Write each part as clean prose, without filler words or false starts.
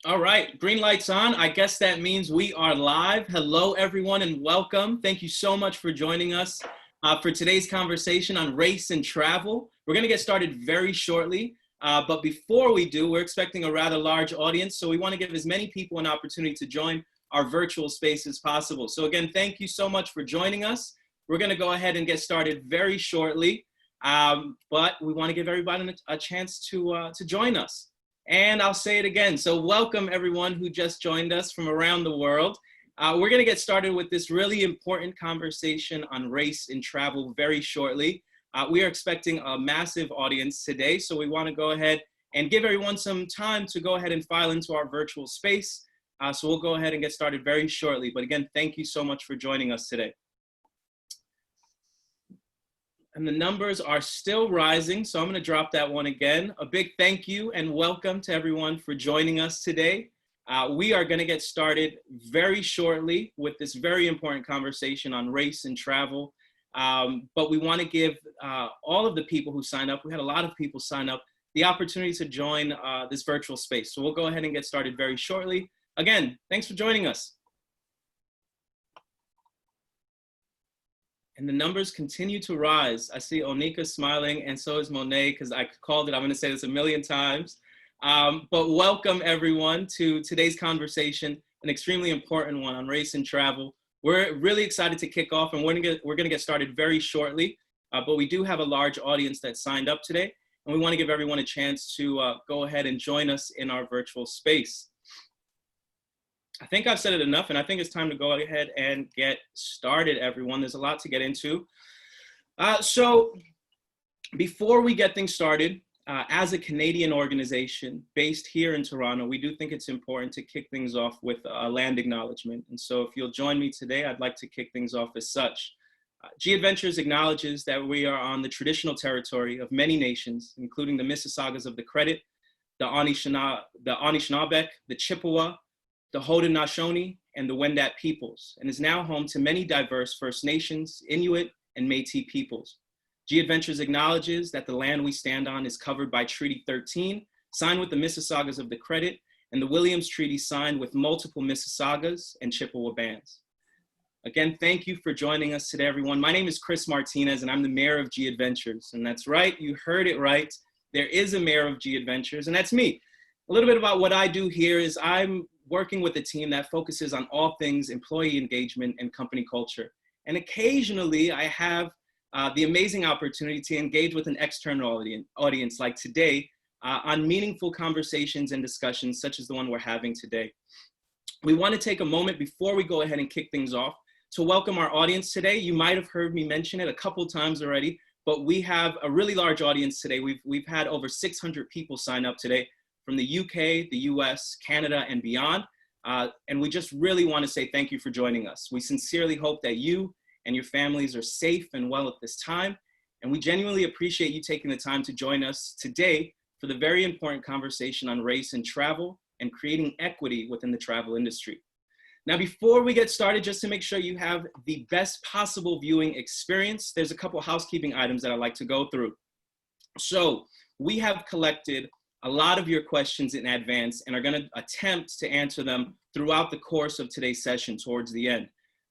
All right, green lights on. I guess that means we are live. Hello, everyone, and welcome. Thank you so much for joining us for today's conversation on race and travel. We're going to get started very shortly, but before we do, we're expecting a rather large audience, so we want to give as many people an opportunity to join our virtual space as possible. So again, thank you so much for joining us. We're going to go ahead and get started very shortly, but we want to give everybody a chance to join us. And I'll say it again. So welcome everyone who just joined us from around the world. We're going to get started with this really important conversation on race in travel very shortly. We are expecting a massive audience today, so we want to go ahead and give everyone some time to go ahead and file into our virtual space. So we'll go ahead and get started very shortly. But again, thank you so much for joining us today. And the numbers are still rising, so I'm going to drop that one again. A big thank you and welcome to everyone for joining us today. We are going to get started very shortly with this very important conversation on race and travel. But we want to give all of the people who signed up, we had a lot of people sign up, the opportunity to join this virtual space. So we'll go ahead and get started very shortly. Again, thanks for joining us. And the numbers continue to rise. I see Oneika smiling, and so is Monet, because I called it. I'm going to say this a million times. But welcome, everyone, to today's conversation, an extremely important one on race and travel. We're really excited to kick off, and we're going to get started very shortly. But we do have a large audience that signed up today, and we want to give everyone a chance to go ahead and join us in our virtual space. I think I've said it enough, and I think it's time to go ahead and get started, everyone. There's a lot to get into. So before we get things started, as a Canadian organization based here in Toronto, we do think it's important to kick things off with a land acknowledgement. And so if you'll join me today, I'd like to kick things off as such. Gadventures acknowledges that we are on the traditional territory of many nations, including the Mississaugas of the Credit, the Anishinaabe, the Chippewa, the Haudenosaunee, and the Wendat peoples, and is now home to many diverse First Nations, Inuit, and Métis peoples. Gadventures acknowledges that the land we stand on is covered by Treaty 13, signed with the Mississaugas of the Credit, and the Williams Treaty signed with multiple Mississaugas and Chippewa bands. Again, thank you for joining us today, everyone. My name is Chris Martinez, and I'm the mayor of Gadventures. And that's right, you heard it right. There is a mayor of Gadventures, and that's me. A little bit about what I do here is I'm working with a team that focuses on all things employee engagement and company culture. And occasionally I have the amazing opportunity to engage with an external audience like today on meaningful conversations and discussions such as the one we're having today. We want to take a moment before we go ahead and kick things off to welcome our audience today. You might have heard me mention it a couple times already, but we have a really large audience today. We've had over 600 people sign up today from the UK, the US, Canada, and beyond. And we just really want to say thank you for joining us. We sincerely hope that you and your families are safe and well at this time. And we genuinely appreciate you taking the time to join us today for the very important conversation on race and travel and creating equity within the travel industry. Now, before we get started, just to make sure you have the best possible viewing experience, there's a couple housekeeping items that I'd like to go through. So we have collected a lot of your questions in advance and are going to attempt to answer them throughout the course of today's session towards the end.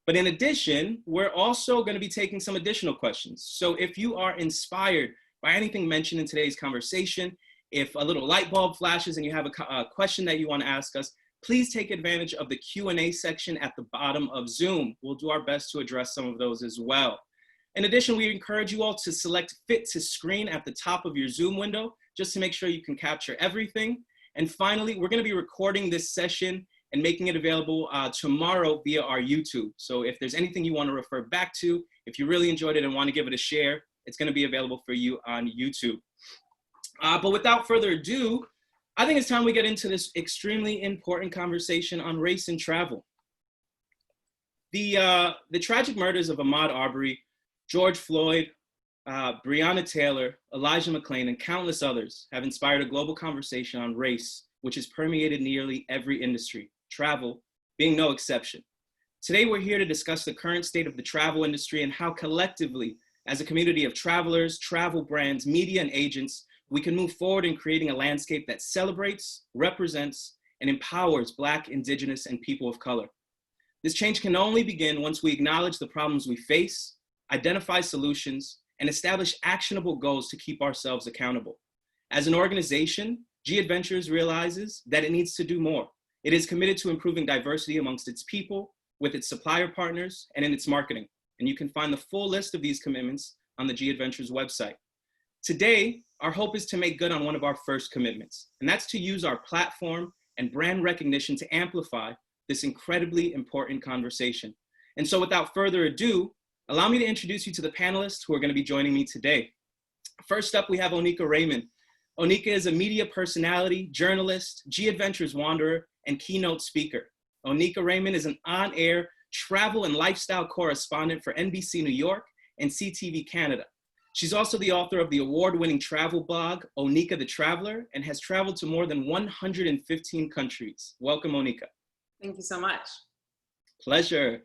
But in addition, we're also going to be taking some additional questions. So if you are inspired by anything mentioned in today's conversation, if a little light bulb flashes and you have a question that you want to ask us, please take advantage of the Q&A section at the bottom of Zoom. We'll do our best to address some of those as well. In addition, we encourage you all to select Fit to Screen at the top of your Zoom window, just to make sure you can capture everything. And finally, we're going to be recording this session and making it available tomorrow via our YouTube. So if there's anything you want to refer back to, if you really enjoyed it and want to give it a share, it's going to be available for you on YouTube. But without further ado, I think it's time we get into this extremely important conversation on race and travel. The tragic murders of Ahmaud Arbery, George Floyd, Breonna Taylor, Elijah McClain, and countless others have inspired a global conversation on race, which has permeated nearly every industry, travel being no exception. Today, we're here to discuss the current state of the travel industry and how collectively, as a community of travelers, travel brands, media, and agents, we can move forward in creating a landscape that celebrates, represents, and empowers Black, Indigenous, and people of color. This change can only begin once we acknowledge the problems we face, identify solutions, and establish actionable goals to keep ourselves accountable. As an organization, Gadventures realizes that it needs to do more. It is committed to improving diversity amongst its people, with its supplier partners, and in its marketing. And you can find the full list of these commitments on the Gadventures website. Today, our hope is to make good on one of our first commitments, and that's to use our platform and brand recognition to amplify this incredibly important conversation. And so without further ado, allow me to introduce you to the panelists who are going to be joining me today. First up, we have Oneika Raymond. Oneika is a media personality, journalist, Gadventures wanderer, and keynote speaker. Oneika Raymond is an on-air travel and lifestyle correspondent for NBC New York and CTV Canada. She's also the author of the award-winning travel blog, Oneika the Traveller, and has traveled to more than 115 countries. Welcome, Oneika. Thank you so much. Pleasure.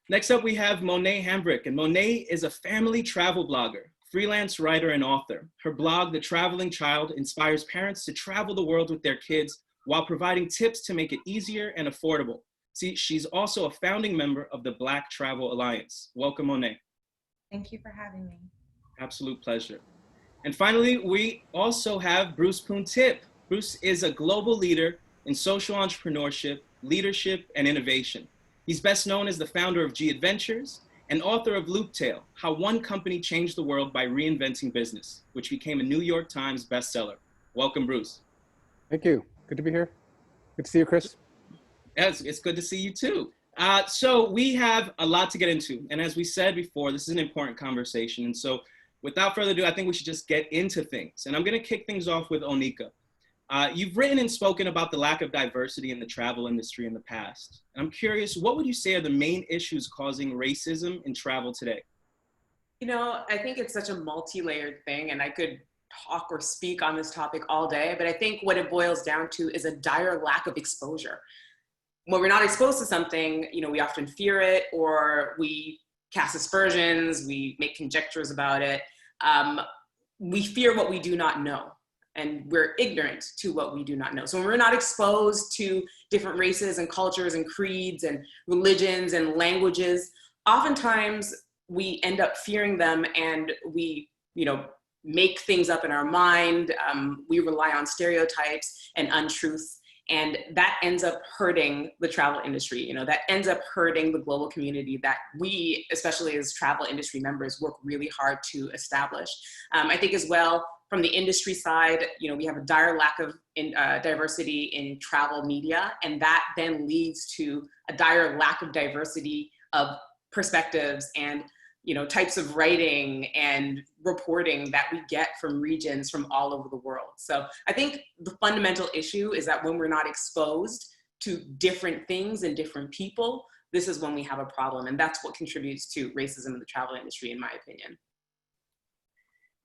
Next up, we have Monet Hambrick, and Monet is a family travel blogger, freelance writer, and author. Her blog, The Traveling Child, inspires parents to travel the world with their kids while providing tips to make it easier and affordable. See, she's also a founding member of the Black Travel Alliance. Welcome, Monet. Thank you for having me. Absolute pleasure. And finally, we also have Bruce Poon-Tip. Bruce is a global leader in social entrepreneurship, leadership, and innovation. He's best known as the founder of Gadventures and author of Looptail, How One Company Changed the World by Reinventing Business, which became a New York Times bestseller. Welcome, Bruce. Thank you. Good to be here. Good to see you, Chris. Yes, it's good to see you too. So we have a lot to get into. And as we said before, this is an important conversation. And so without further ado, I think we should just get into things. And I'm going to kick things off with Oneika. You've written and spoken about the lack of diversity in the travel industry in the past. And I'm curious, what would you say are the main issues causing racism in travel today? You know, I think it's such a multi-layered thing, and I could talk or speak on this topic all day, but I think what it boils down to is a dire lack of exposure. When we're not exposed to something, you know, we often fear it, or we cast aspersions, we make conjectures about it. We fear what we do not know, and we're ignorant to what we do not know. So when we're not exposed to different races and cultures and creeds and religions and languages, oftentimes we end up fearing them, and we, you know, make things up in our mind. We rely on stereotypes and untruths, and that ends up hurting the travel industry. You know, that ends up hurting the global community that we, especially as travel industry members, work really hard to establish. I think as well, from the industry side, you know, we have a dire lack of diversity in travel media, and that then leads to a dire lack of diversity of perspectives and, you know, types of writing and reporting that we get from regions from all over the world. So I think the fundamental issue is that when we're not exposed to different things and different people, this is when we have a problem. And that's what contributes to racism in the travel industry, in my opinion.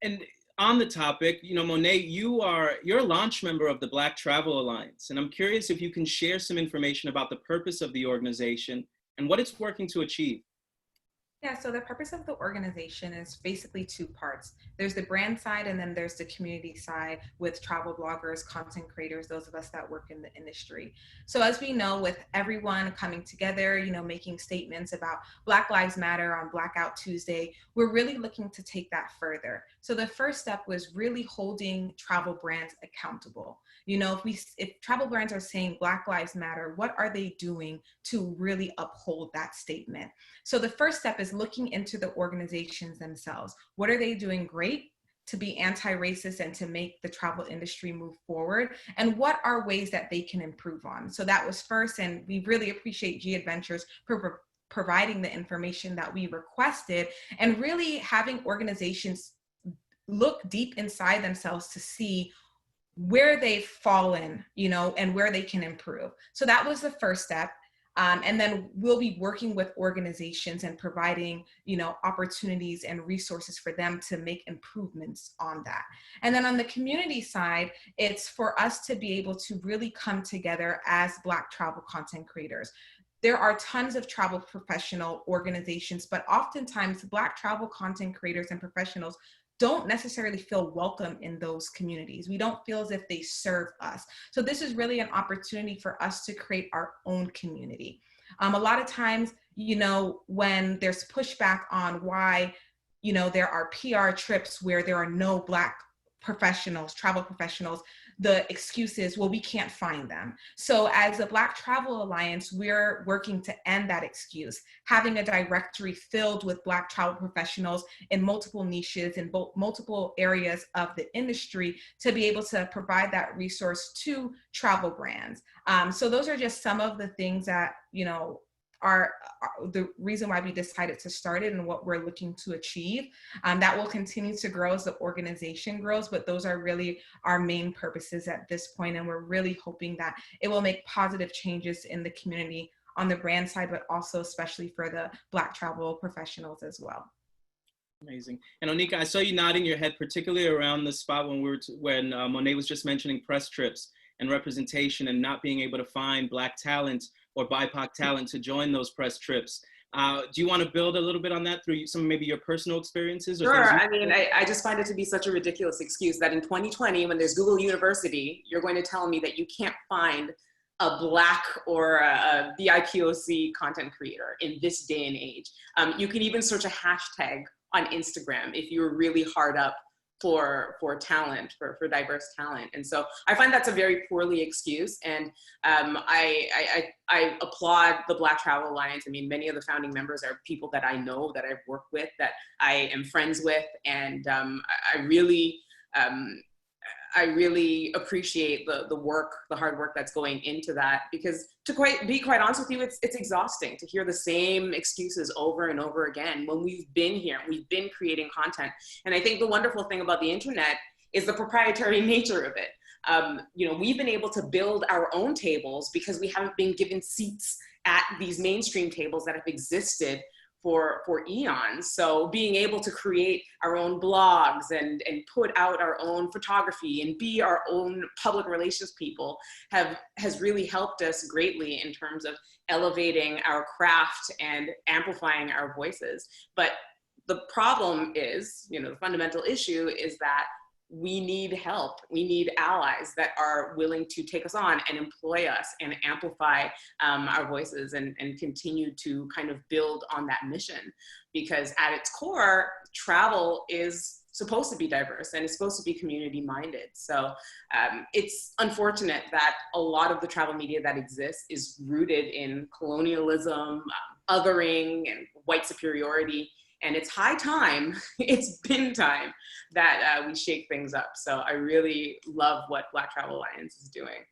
And on the topic, you know, Monet, you're a launch member of the Black Travel Alliance. And I'm curious if you can share some information about the purpose of the organization and what it's working to achieve. Yeah, so the purpose of the organization is basically two parts. There's the brand side, and then there's the community side with travel bloggers, content creators, those of us that work in the industry. So as we know, with everyone coming together, you know, making statements about Black Lives Matter on Blackout Tuesday, we're really looking to take that further. So the first step was really holding travel brands accountable. You know, if travel brands are saying Black Lives Matter, what are they doing to really uphold that statement? So the first step is looking into the organizations themselves. What are they doing great to be anti-racist and to make the travel industry move forward? And what are ways that they can improve on? So that was first, and we really appreciate Gadventures for providing the information that we requested, and really having organizations look deep inside themselves to see where they've fallen, you know, and where they can improve. So that was the first step. And then we'll be working with organizations and providing, you know, opportunities and resources for them to make improvements on that. And then on the community side, it's for us to be able to really come together as Black travel content creators. There are tons of travel professional organizations, but oftentimes Black travel content creators and professionals don't necessarily feel welcome in those communities. We don't feel as if they serve us. So this is really an opportunity for us to create our own community. A lot of times, you know, when there's pushback on why, you know, there are PR trips where there are no Black professionals, travel professionals, the excuse is, well, we can't find them. So as a Black Travel Alliance, we're working to end that excuse, having a directory filled with Black travel professionals in multiple niches, in multiple areas of the industry, to be able to provide that resource to travel brands. So those are just some of the things that, you know, are the reason why we decided to start it and what we're looking to achieve. That will continue to grow as the organization grows, but those are really our main purposes at this point. And we're really hoping that it will make positive changes in the community on the brand side, but also especially for the Black travel professionals as well. Amazing. And Oneika, I saw you nodding your head, particularly around the spot when when Monet was just mentioning press trips and representation and not being able to find Black talent or BIPOC talent to join those press trips. Do you want to build a little bit on that through some maybe your personal experiences? Or sure. I mean, I just find it to be such a ridiculous excuse that in 2020, when there's Google University, you're going to tell me that you can't find a Black or a BIPOC content creator in this day and age. You can even search a hashtag on Instagram if you're really hard up for talent, for diverse talent. And so I find that's a very poorly excuse. And I applaud the Black Travel Alliance. I mean, many of the founding members are people that I know, that I've worked with, that I am friends with. And I really appreciate the work, the hard work that's going into that, because to be quite honest with you, it's exhausting to hear the same excuses over and over again when we've been here, we've been creating content. And I think the wonderful thing about the internet is the proprietary nature of it. You know, we've been able to build our own tables because we haven't been given seats at these mainstream tables that have existed for eons. So being able to create our own blogs and put out our own photography and be our own public relations people has really helped us greatly in terms of elevating our craft and amplifying our voices. But the problem is, you know, the fundamental issue is that we need help. We need allies that are willing to take us on and employ us and amplify our voices and continue to kind of build on that mission. Because at its core, travel is supposed to be diverse and it's supposed to be community minded. So it's unfortunate that a lot of the travel media that exists is rooted in colonialism, othering, and white superiority. And it's high time, it's been time that we shake things up. So I really love what Black Travel Alliance is doing.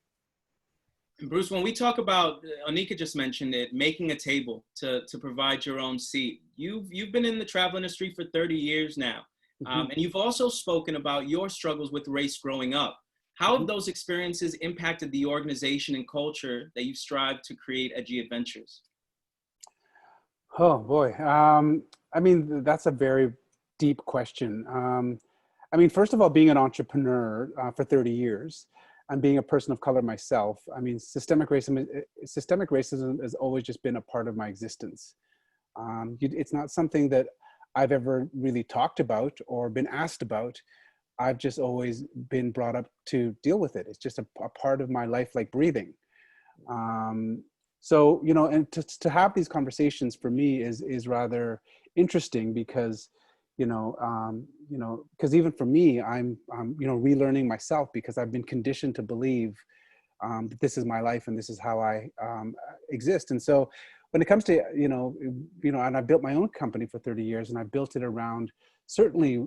And Bruce, when we talk about, Oneika just mentioned it, making a table to provide your own seat. You've been in the travel industry for 30 years now. And you've also spoken about your struggles with race growing up. How have those experiences impacted the organization and culture that you've strived to create at Gadventures? Oh boy. I mean, that's a very deep question. I mean, first of all, being an entrepreneur for 30 years and being a person of color myself, I mean, systemic racism has always just been a part of my existence. It's not something that I've ever really talked about or been asked about. I've just always been brought up to deal with it. It's just a part of my life, like breathing. So, you know, and to have these conversations for me is rather interesting because, because even for me, I'm relearning myself because I've been conditioned to believe that this is my life and this is how I exist. And so when it comes to, and I built my own company for 30 years and I built it around, certainly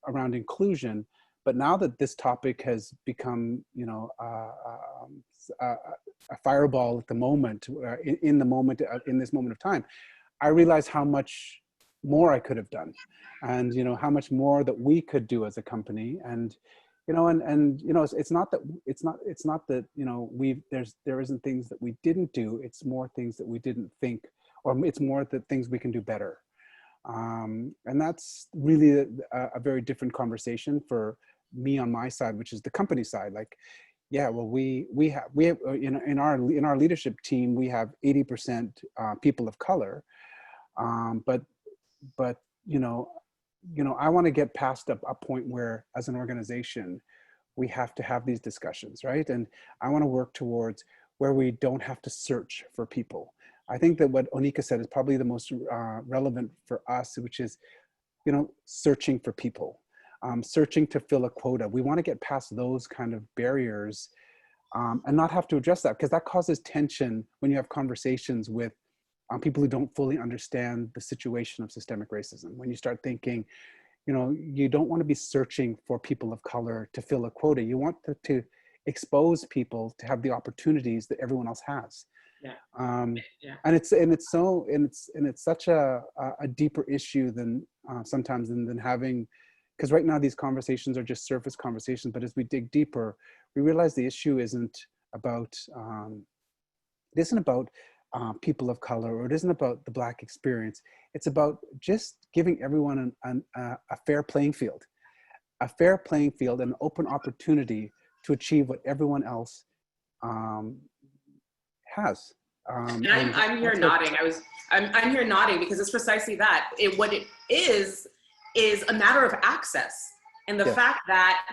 around inclusion. But now that this topic has become, a fireball at the moment, in this moment of time, I realize how much more I could have done, and how much more that we could do as a company, and it's not that there isn't things that we didn't do. It's more things that we didn't think, or it's more that things we can do better, and that's really a very different conversation for me on my side, which is the company side. Like, yeah, well, we have in our leadership team, we have 80% people of color, but you know, I want to get past a point where, as an organization, we have to have these discussions, right? And I want to work towards where we don't have to search for people. I think that what Oneika said is probably the most relevant for us, which is, you know, searching for people, searching to fill a quota. We want to get past those kind of barriers and not have to address that, because that causes tension when you have conversations with people who don't fully understand the situation of systemic racism. When you start thinking, you know, you don't want to be searching for people of color to fill a quota. You want to expose people to have the opportunities that everyone else has. Yeah. And it's such a deeper issue than sometimes than having, because right now these conversations are just surface conversations. But as we dig deeper, we realize the issue isn't about people of color, or it isn't about the Black experience. It's about just giving everyone a fair playing field, and an open opportunity to achieve what everyone else has. I'm here nodding. I'm here nodding because it's precisely that. What it is a matter of access, and the fact that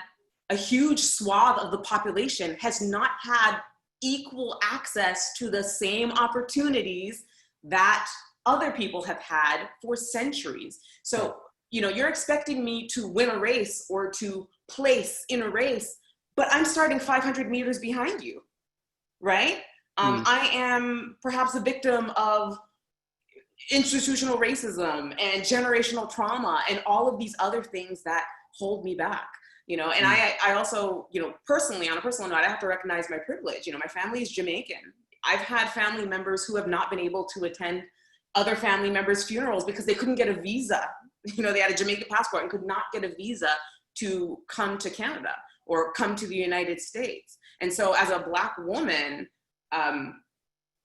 a huge swath of the population has not had equal access to the same opportunities that other people have had for centuries. So, you know, you're expecting me to win a race or to place in a race, but I'm starting 500 meters behind you, right? I am perhaps a victim of institutional racism and generational trauma and all of these other things that hold me back. You know, and I also, you know, personally, on a personal note, I have to recognize my privilege. You know, my family is Jamaican. I've had family members who have not been able to attend other family members' funerals because they couldn't get a visa. You know, they had a Jamaican passport and could not get a visa to come to Canada or come to the United States. And so as a Black woman,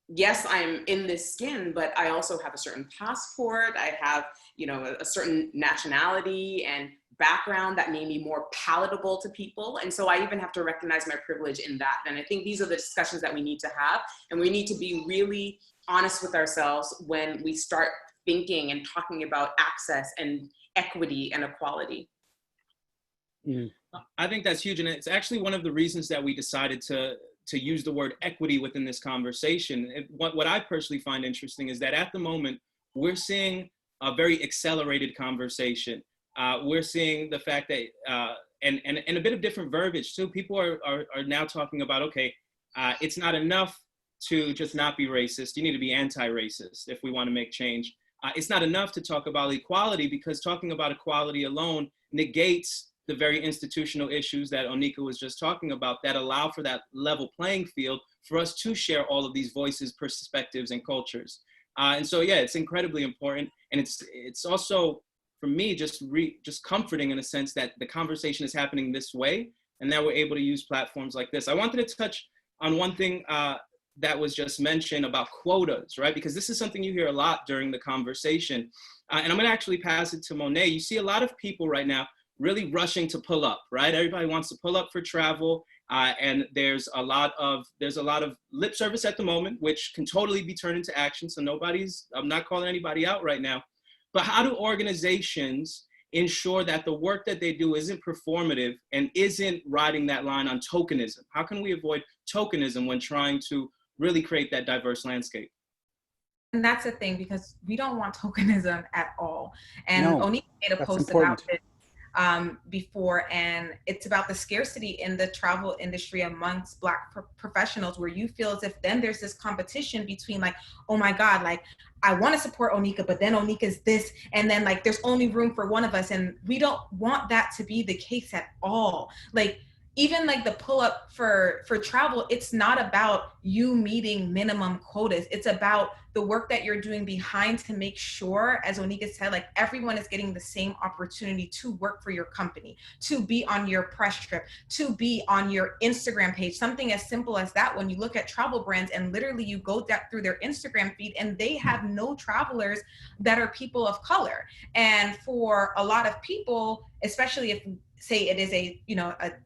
yes, I'm in this skin, but I also have a certain passport. I have, you know, a certain nationality and background that may be more palatable to people. And so I even have to recognize my privilege in that. And I think these are the discussions that we need to have. And we need to be really honest with ourselves when we start thinking and talking about access and equity and equality. I think that's huge. And it's actually one of the reasons that we decided to use the word equity within this conversation. What I personally find interesting is that at the moment, we're seeing a very accelerated conversation. We're seeing the fact that, and a bit of different verbiage too. People are now talking about, okay, it's not enough to just not be racist. You need to be anti-racist if we want to make change. It's not enough to talk about equality, because talking about equality alone negates the very institutional issues that Oneika was just talking about that allow for that level playing field for us to share all of these voices, perspectives, and cultures. And so, yeah, it's incredibly important. And it's also, for me, just comforting in a sense that the conversation is happening this way, and that we're able to use platforms like this. I wanted to touch on one thing that was just mentioned about quotas, right? Because this is something you hear a lot during the conversation. And I'm gonna actually pass it to Monet. You see a lot of people right now really rushing to pull up, right? Everybody wants to pull up for travel. And there's a lot of lip service at the moment, which can totally be turned into action. So I'm not calling anybody out right now. But how do organizations ensure that the work that they do isn't performative and isn't riding that line on tokenism? How can we avoid tokenism when trying to really create that diverse landscape? And that's the thing, because we don't want tokenism at all. And Oneika made a post important. about it before, and it's about the scarcity in the travel industry amongst Black professionals, where you feel as if then there's this competition between, like, oh my God, like, I want to support Oneika, but then Oneika's this, and then like there's only room for one of us. And we don't want that to be the case at all. Like, even like the pull up for travel, it's not about you meeting minimum quotas. It's about the work that you're doing behind to make sure, as Oneika said, like everyone is getting the same opportunity to work for your company, to be on your press trip, to be on your Instagram page. Something as simple as that, when you look at travel brands and literally you go through their Instagram feed and they have no travelers that are people of color. And for a lot of people, especially if, say it is a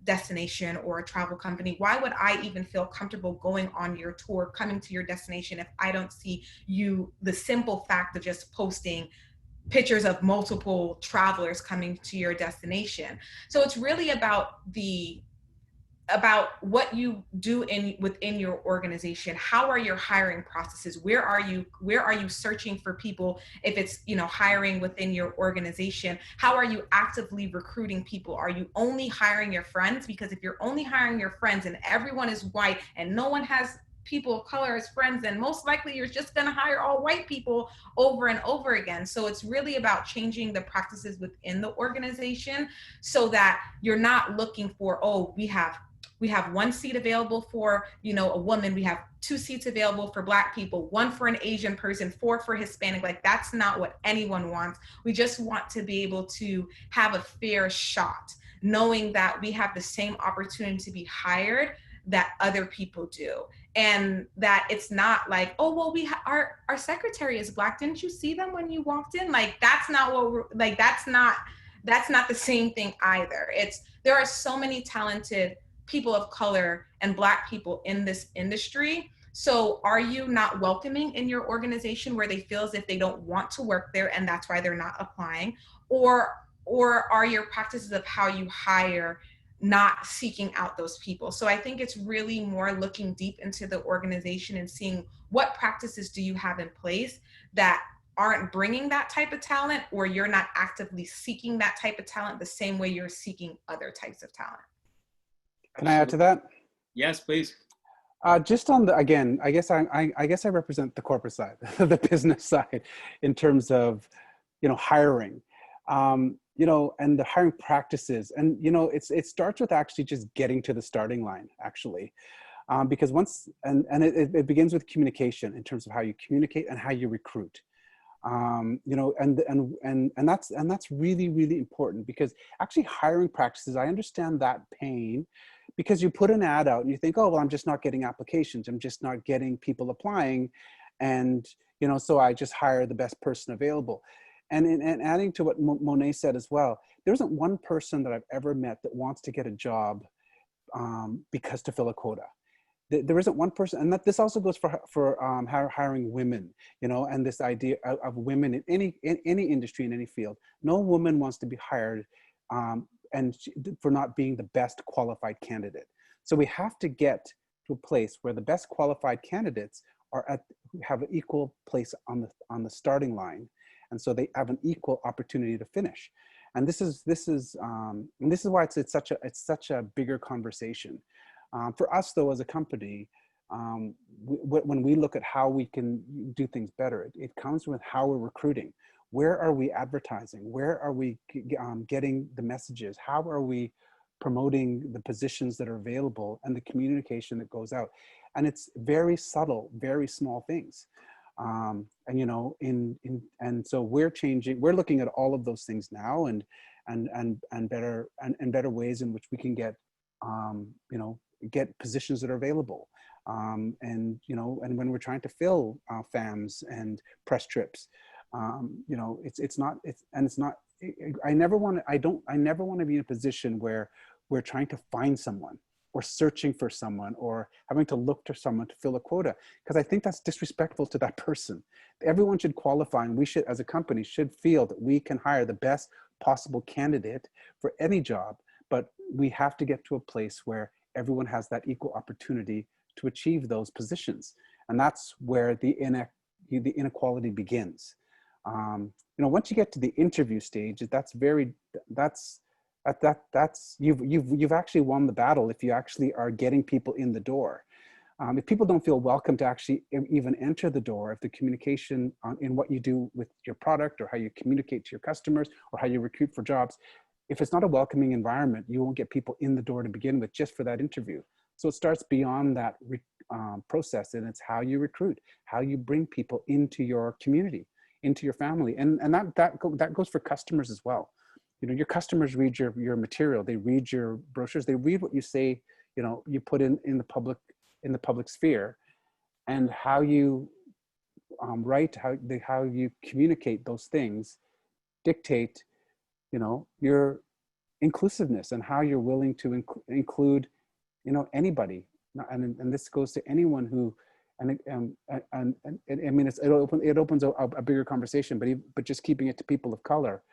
destination or a travel company, why would I even feel comfortable going on your tour, coming to your destination, if I don't see you, the simple fact of just posting pictures of multiple travelers coming to your destination. So it's really about what you do within your organization. How are your hiring processes? Where are you searching for people? If it's, hiring within your organization, how are you actively recruiting people? Are you only hiring your friends? Because if you're only hiring your friends and everyone is white and no one has people of color as friends, then most likely you're just going to hire all white people over and over again. So it's really about changing the practices within the organization so that you're not looking for, oh, we have one seat available for, a woman. We have 2 seats available for Black people, 1 for an Asian person, 4 for Hispanic. Like, that's not what anyone wants. We just want to be able to have a fair shot, knowing that we have the same opportunity to be hired that other people do. And that it's not like, oh, well, our secretary is Black. Didn't you see them when you walked in? Like, that's not what we're like, that's not the same thing either. There are so many talented people of color and Black people in this industry. So are you not welcoming in your organization where they feel as if they don't want to work there and that's why they're not applying? Or are your practices of how you hire not seeking out those people? So I think it's really more looking deep into the organization and seeing what practices do you have in place that aren't bringing that type of talent, or you're not actively seeking that type of talent the same way you're seeking other types of talent. Can I add to that? Yes, please. Just on the, again, I guess I represent the corporate side, the business side, in terms of, hiring, and the hiring practices. And, it starts with actually just getting to the starting line, actually. Because once, and it begins with communication in terms of how you communicate and how you recruit. And that's really, really important, because actually hiring practices, I understand that pain, because you put an ad out and you think, oh, well, I'm just not getting applications. I'm just not getting people applying. And, so I just hire the best person available. And adding to what Monet said as well, there isn't one person that I've ever met that wants to get a job because to fill a quota. There isn't one person, and this also goes for hiring women, and this idea of women in any industry, in any field. No woman wants to be hired for not being the best qualified candidate. So we have to get to a place where the best qualified candidates have an equal place on the starting line, and so they have an equal opportunity to finish. And this is why it's such a bigger conversation. For us, though, as a company, when we look at how we can do things better, it comes with how we're recruiting. Where are we advertising? Where are we getting the messages? How are we promoting the positions that are available and the communication that goes out? And it's very subtle, very small things. And so we're looking at all of those things now, and better ways in which we can get positions that are available. And when we're trying to fill FAMs and press trips, I never want to be in a position where we're trying to find someone, or searching for someone, or having to look to someone to fill a quota, because I think that's disrespectful to that person. Everyone should qualify, and we should, as a company, should feel that we can hire the best possible candidate for any job, but we have to get to a place where everyone has that equal opportunity to achieve those positions. And that's where the inequality begins. Once you get to the interview stage, you've actually won the battle if you actually are getting people in the door. If people don't feel welcome to actually even enter the door, if the communication in what you do with your product, or how you communicate to your customers, or how you recruit for jobs, if it's not a welcoming environment, you won't get people in the door to begin with, just for that interview. So it starts beyond that process, and it's how you recruit, how you bring people into your community, into your family. And that goes for customers as well. Your customers read your material, they read your brochures, they read what you say, you put in the public sphere, and how you write, how you communicate those things dictate, your inclusiveness, and how you're willing to include, anybody. And this goes to anyone who And I mean, it opens a bigger conversation, but just keeping it to people of color.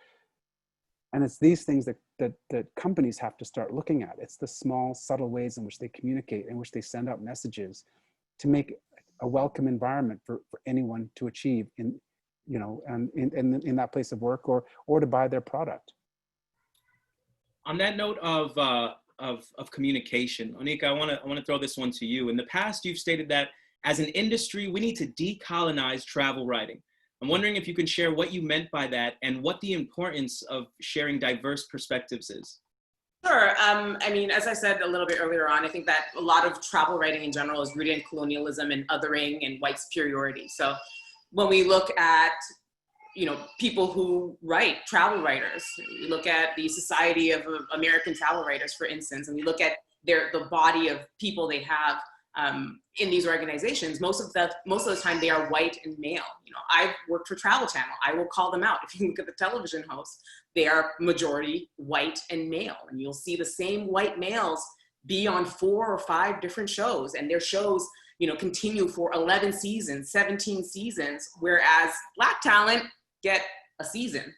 And it's these things that companies have to start looking at. It's the small, subtle ways in which they communicate, in which they send out messages to make a welcome environment for anyone to achieve in that place of work or to buy their product. On that note of communication, Oneika, I want to throw this one to you. In the past, you've stated that as an industry, we need to decolonize travel writing. I'm wondering if you can share what you meant by that and what the importance of sharing diverse perspectives is. Sure. I mean, as I said a little bit earlier on, I think that a lot of travel writing in general is rooted in colonialism and othering and white superiority. So when we look at, people who write, travel writers, we look at the Society of American Travel Writers, for instance, and we look at the body of people they have in these organizations. Most of the time they are white and male. I've worked for Travel Channel. I will call them out. If you look at the television hosts, they are majority white and male, and you'll see the same white males be on 4 or 5 different shows, and their shows continue for 11 seasons, 17 seasons, whereas Black talent get a season,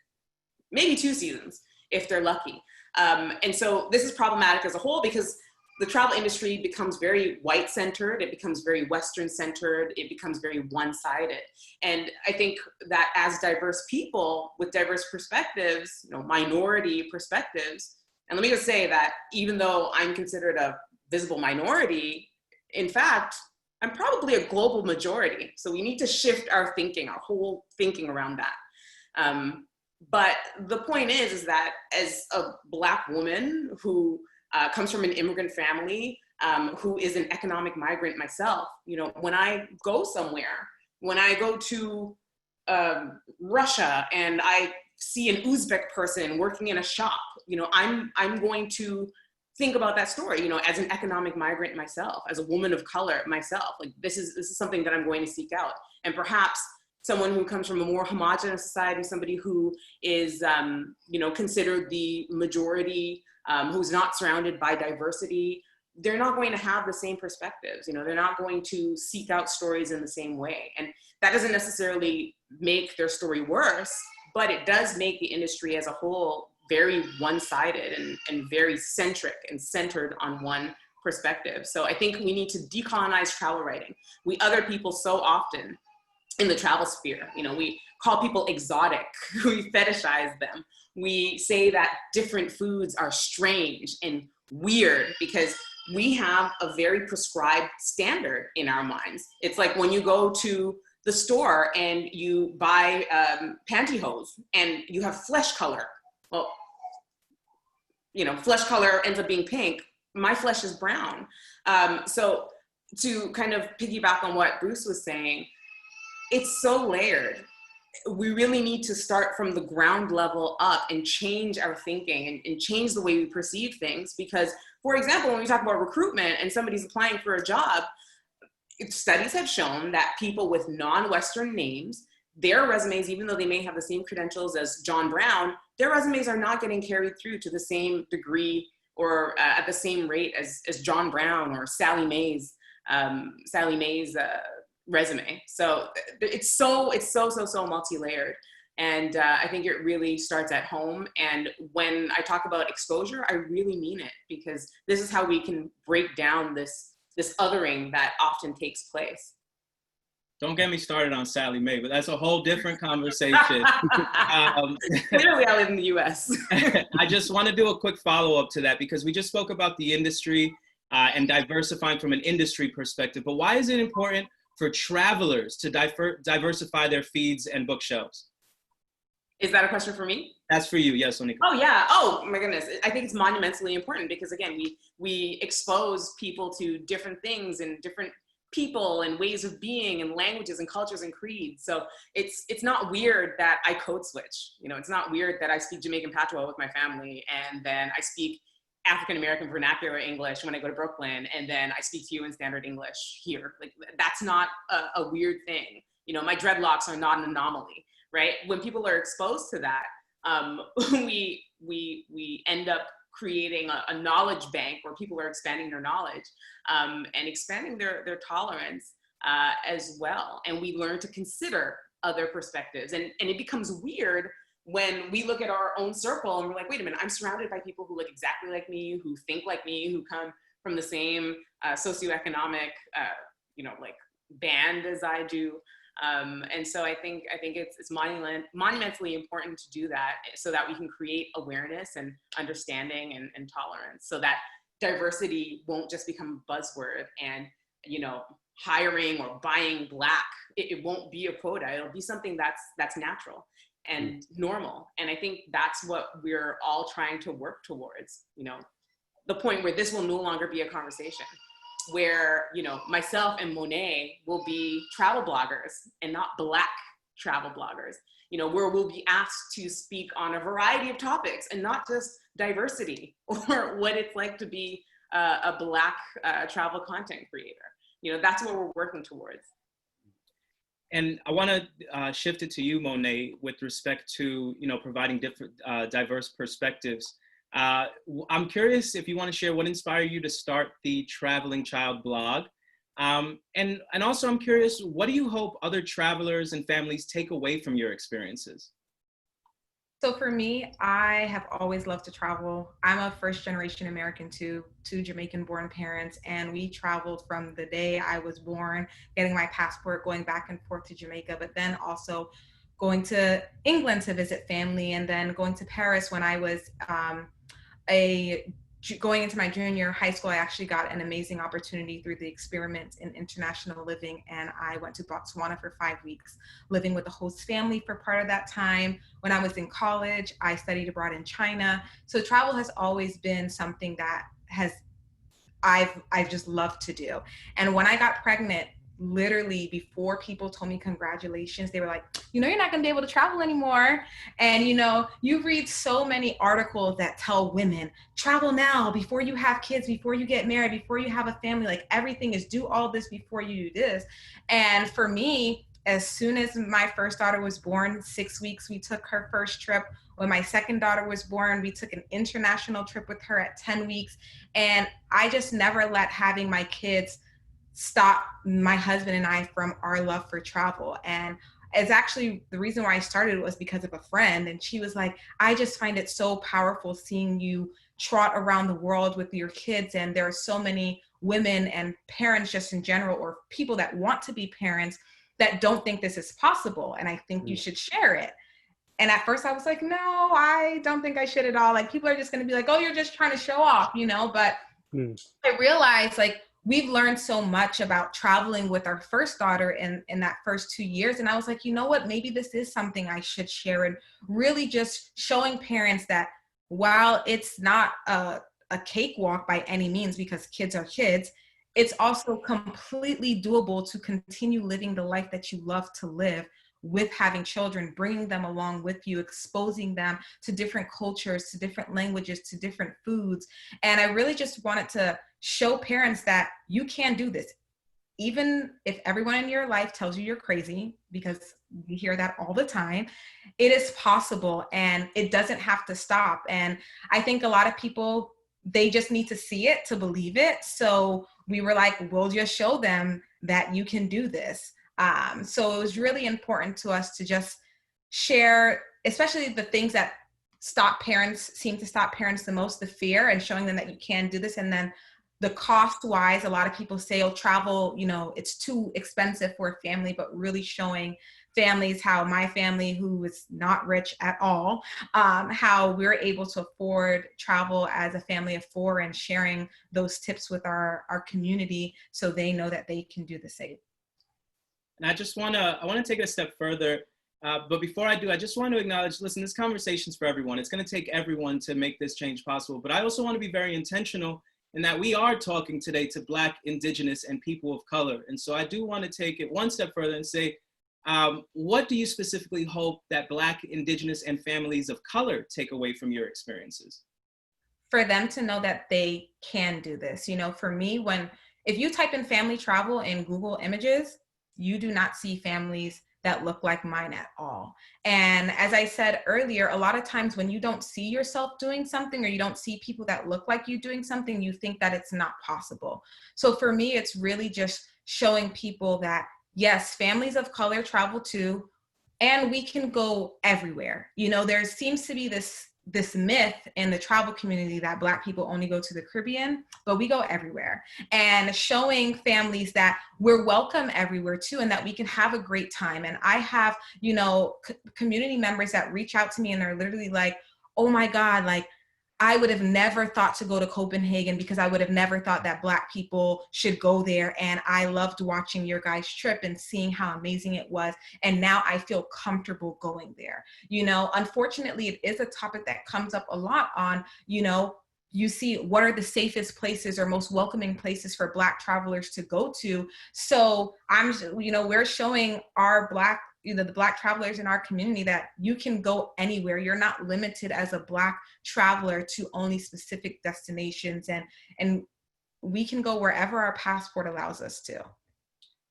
maybe 2 seasons if they're lucky. And so this is problematic as a whole because the travel industry becomes very white-centered, it becomes very Western-centered, it becomes very one-sided. And I think that as diverse people with diverse perspectives, minority perspectives, and let me just say that even though I'm considered a visible minority, in fact, I'm probably a global majority. So we need to shift our thinking, our whole thinking around that. But the point is that as a Black woman who comes from an immigrant family, who is an economic migrant myself, when I go somewhere, when I go to Russia and I see an Uzbek person working in a shop, I'm going to think about that story, as an economic migrant myself, as a woman of color myself. Like this is something that I'm going to seek out. And perhaps someone who comes from a more homogenous society, somebody who is, considered the majority, who's not surrounded by diversity, they're not going to have the same perspectives. They're not going to seek out stories in the same way. And that doesn't necessarily make their story worse, but it does make the industry as a whole very one-sided and very centric and centered on one perspective. So I think we need to decolonize travel writing. We other people so often in the travel sphere. We call people exotic, we fetishize them. We say that different foods are strange and weird because we have a very prescribed standard in our minds. It's like when you go to the store and you buy pantyhose and you have flesh color. Well, flesh color ends up being pink. My flesh is brown. So to kind of piggyback on what Bruce was saying, it's so layered. We really need to start from the ground level up and change our thinking and change the way we perceive things. Because, for example, when we talk about recruitment and somebody's applying for a job, studies have shown that people with non-Western names, their resumes, even though they may have the same credentials as John Brown, their resumes are not getting carried through to the same degree or at the same rate as John Brown or Sally Mae's resume. So it's so multi-layered. And I think it really starts at home. And when I talk about exposure, I really mean it, because this is how we can break down this othering that often takes place. Don't get me started on Sally Mae, but that's a whole different conversation. Clearly, I live in the US. I just want to do a quick follow-up to that, because we just spoke about the industry and diversifying from an industry perspective, but why is it important for travelers to diversify their feeds and bookshelves? Is that a question for me? That's for you, yes, Oneika. Oh yeah, oh my goodness. I think it's monumentally important because again, we expose people to different things and different people and ways of being and languages and cultures and creeds. So it's not weird that I code switch. It's not weird that I speak Jamaican patois with my family and then I speak African-American vernacular English when I go to Brooklyn, and then I speak to you in standard English here. Like that's not a weird thing. My dreadlocks are not an anomaly, right? When people are exposed to that, we end up creating a knowledge bank where people are expanding their knowledge and expanding their tolerance. as well. And we learn to consider other perspectives. And it becomes weird when we look at our own circle and we're like, wait a minute, I'm surrounded by people who look exactly like me, who think like me, who come from the same socioeconomic, like band as I do. And so I think it's monumentally important to do that so that we can create awareness and understanding and tolerance, so that diversity won't just become a buzzword and, hiring or buying Black, it won't be a quota. It'll be something that's natural and normal. And I think that's what we're all trying to work towards, the point where this will no longer be a conversation, where, myself and Monet will be travel bloggers and not Black travel bloggers, where we'll be asked to speak on a variety of topics and not just diversity or what it's like to be a Black travel content creator. That's what we're working towards. And I want to shift it to you, Monet, with respect to, providing different diverse perspectives. I'm curious if you want to share what inspired you to start the Traveling Child blog. And also I'm curious, what do you hope other travelers and families take away from your experiences? So for me, I have always loved to travel. I'm a first generation American to Jamaican born parents, and we traveled from the day I was born, getting my passport, going back and forth to Jamaica, but then also going to England to visit family, and then going to Paris when I was going into my junior high school. I actually got an amazing opportunity through the experiment in international living, and I went to Botswana for 5 weeks, living with a host family for part of that time. When I was in college, I studied abroad in China. So travel has always been something that I've just loved to do. And when I got pregnant, literally before people told me congratulations, they were like, you're not gonna be able to travel anymore. And you read so many articles that tell women, travel now, before you have kids, before you get married, before you have a family, like everything is do all this before you do this. And for me, as soon as my first daughter was born, 6 weeks, we took her first trip. When my second daughter was born, we took an international trip with her at 10 weeks. And I just never let having my kids stop my husband and I from our love for travel. And it's actually the reason why I started was because of a friend. And she was like, I just find it so powerful seeing you trot around the world with your kids. And there are so many women and parents just in general, or people that want to be parents, that don't think this is possible. And I think you should share it. And at first I was like, no, I don't think I should at all. Like, people are just going to be like, oh, you're just trying to show off, but I realized, like, we've learned so much about traveling with our first daughter in that first 2 years. And I was like, you know what, maybe this is something I should share, and really just showing parents that while it's not a cakewalk by any means, because kids are kids, it's also completely doable to continue living the life that you love to live with having children, bringing them along with you, exposing them to different cultures, to different languages, to different foods. And I really just wanted to show parents that you can do this. Even if everyone in your life tells you you're crazy, because you hear that all the time, it is possible and it doesn't have to stop. And I think a lot of people, they just need to see it to believe it. So we were like, we'll just show them that you can do this. So it was really important to us to just share, especially the things that seem to stop parents the most, the fear, and showing them that you can do this. And then the cost wise, a lot of people say, oh, travel, it's too expensive for a family, but really showing families how my family, who is not rich at all, how we're able to afford travel as a family of 4, and sharing those tips with our community so they know that they can do the same. And I want to take it a step further. But before I do, I just want to acknowledge, listen, this conversation's for everyone. It's going to take everyone to make this change possible. But I also want to be very intentional in that we are talking today to Black, Indigenous, and people of color. And so I do want to take it one step further and say, what do you specifically hope that Black, Indigenous, and families of color take away from your experiences? For them to know that they can do this. For me, if you type in family travel in Google Images, you do not see families that look like mine at all. And as I said earlier, a lot of times when you don't see yourself doing something, or you don't see people that look like you doing something, you think that it's not possible. So for me, it's really just showing people that, yes, families of color travel too, and we can go everywhere. You know, there seems to be this myth in the travel community that Black people only go to the Caribbean, but we go everywhere. And showing families that we're welcome everywhere too, and that we can have a great time. And I have, you know, community members that reach out to me and they're literally like, oh my God, like, I would have never thought to go to Copenhagen because I would have never thought that Black people should go there. And I loved watching your guys' trip and seeing how amazing it was. And now I feel comfortable going there. You know, unfortunately, it is a topic that comes up a lot on, you know, you see what are the safest places or most welcoming places for Black travelers to go to. So you know, we're showing our Black, you know, the Black travelers in our community that you can go anywhere. You're not limited as a Black traveler to only specific destinations, and we can go wherever our passport allows us to.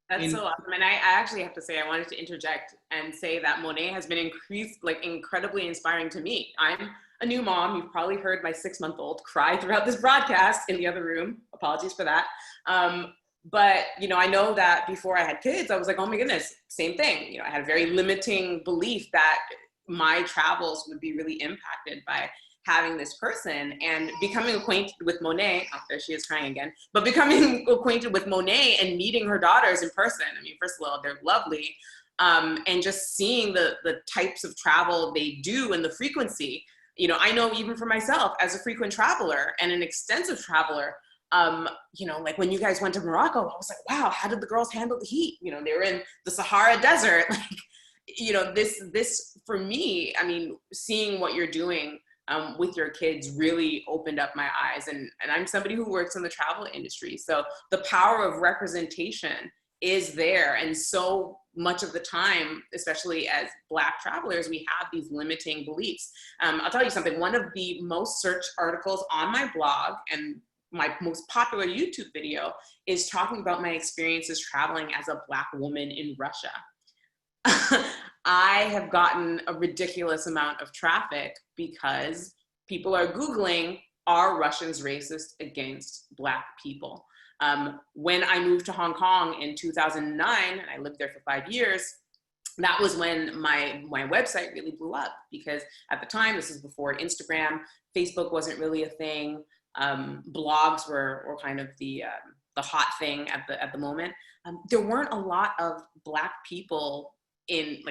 That's so awesome. And I actually have to say, I wanted to interject and say that Monet has been incredibly inspiring to me. I'm a new mom. You've probably heard my 6-month-old cry throughout this broadcast in the other room. Apologies for that. But, you know, I know that before I had kids, I was like, oh my goodness, same thing. You know, I had a very limiting belief that my travels would be really impacted by having this person, and becoming acquainted with Monet. Oh, there she is crying again. But becoming acquainted with Monet and meeting her daughters in person. I mean, first of all, they're lovely. And just seeing the types of travel they do and the frequency. You know, I know even for myself as a frequent traveler and an extensive traveler, you know, like when you guys went to Morocco, I was like, wow, how did the girls handle the heat? You know, they were in the Sahara Desert. Like, you know, this for me, I mean, seeing what you're doing with your kids really opened up my eyes. And I'm somebody who works in the travel industry. So the power of representation is there. And so much of the time, especially as Black travelers, we have these limiting beliefs. I'll tell you something, one of the most searched articles on my blog and my most popular YouTube video is talking about my experiences traveling as a Black woman in Russia. I have gotten a ridiculous amount of traffic because people are Googling, are Russians racist against Black people? When I moved to Hong Kong in 2009, and I lived there for 5 years, that was when my website really blew up, because at the time, this is before Instagram, Facebook wasn't really a thing. Blogs were kind of the hot thing at the moment. There weren't a lot of Black people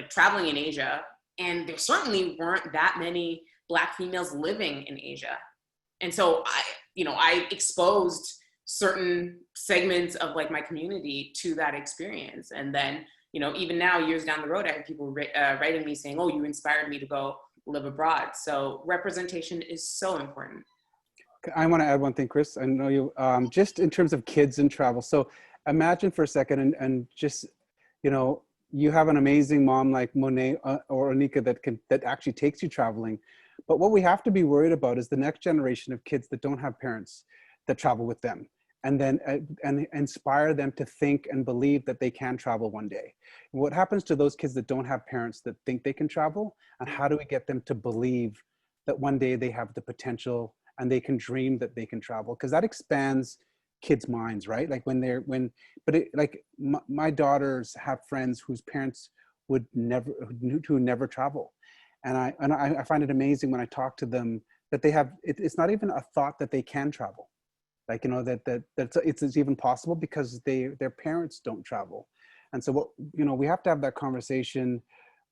traveling in Asia, and there certainly weren't that many Black females living in Asia. And so I exposed certain segments of like my community to that experience. And then, you know, even now, years down the road, I have people writing me saying, oh, you inspired me to go live abroad. So representation is so important. I want to add one thing, Chris. I know you, just in terms of kids and travel. So imagine for a second, and just, you know, you have an amazing mom like Monet or Oneika that actually takes you traveling. But what we have to be worried about is the next generation of kids that don't have parents that travel with them, and then and inspire them to think and believe that they can travel one day. And what happens to those kids that don't have parents that think they can travel, and how do we get them to believe that one day they have the potential and they can dream that they can travel? Because that expands kids' minds, right? Like my daughters have friends whose parents who never travel. And I find it amazing when I talk to them that they have, it's not even a thought that they can travel. Like, you know, that it's even possible because their parents don't travel. And so what, you know, we have to have that conversation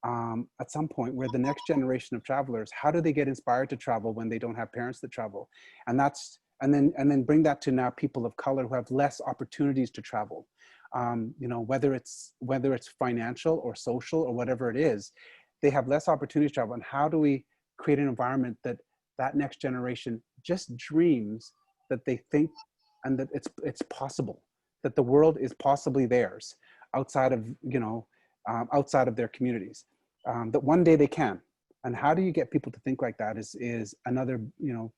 at some point where the next generation of travelers, how do they get inspired to travel when they don't have parents that travel? And then bring that to now people of color who have less opportunities to travel. You know, whether it's financial or social or whatever it is, they have less opportunities to travel. And how do we create an environment that next generation just dreams, that they think, and that it's possible, that the world is possibly theirs outside of, you know, outside of their communities, that one day they can. And how do you get people to think like that is another, you know,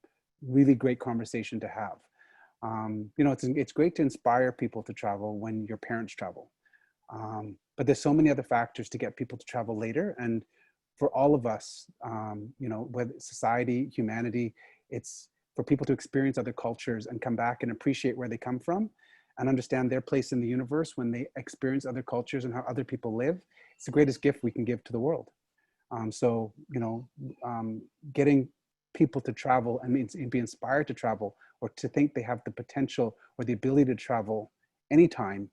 really great conversation to have. You know, it's great to inspire people to travel when your parents travel. But there's so many other factors to get people to travel later. And for all of us, you know, whether society, humanity, it's for people to experience other cultures and come back and appreciate where they come from, and understand their place in the universe when they experience other cultures and how other people live, it's the greatest gift we can give to the world. So, you know, getting people to travel and be inspired to travel, or to think they have the potential or the ability to travel anytime,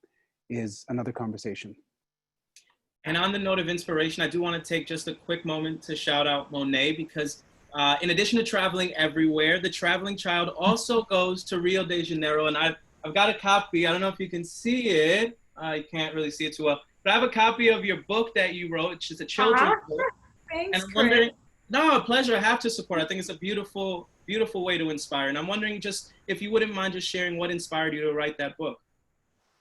is another conversation. And on the note of inspiration, I do want to take just a quick moment to shout out Monet, because in addition to traveling everywhere, the traveling child also goes to Rio de Janeiro. And I've got a copy. I don't know if you can see it. I can't really see it too well. But I have a copy of your book that you wrote. It's just a children's book. Thanks, and I'm wondering, no, a pleasure. I have to support. I think it's a beautiful, beautiful way to inspire. And I'm wondering just if you wouldn't mind just sharing what inspired you to write that book.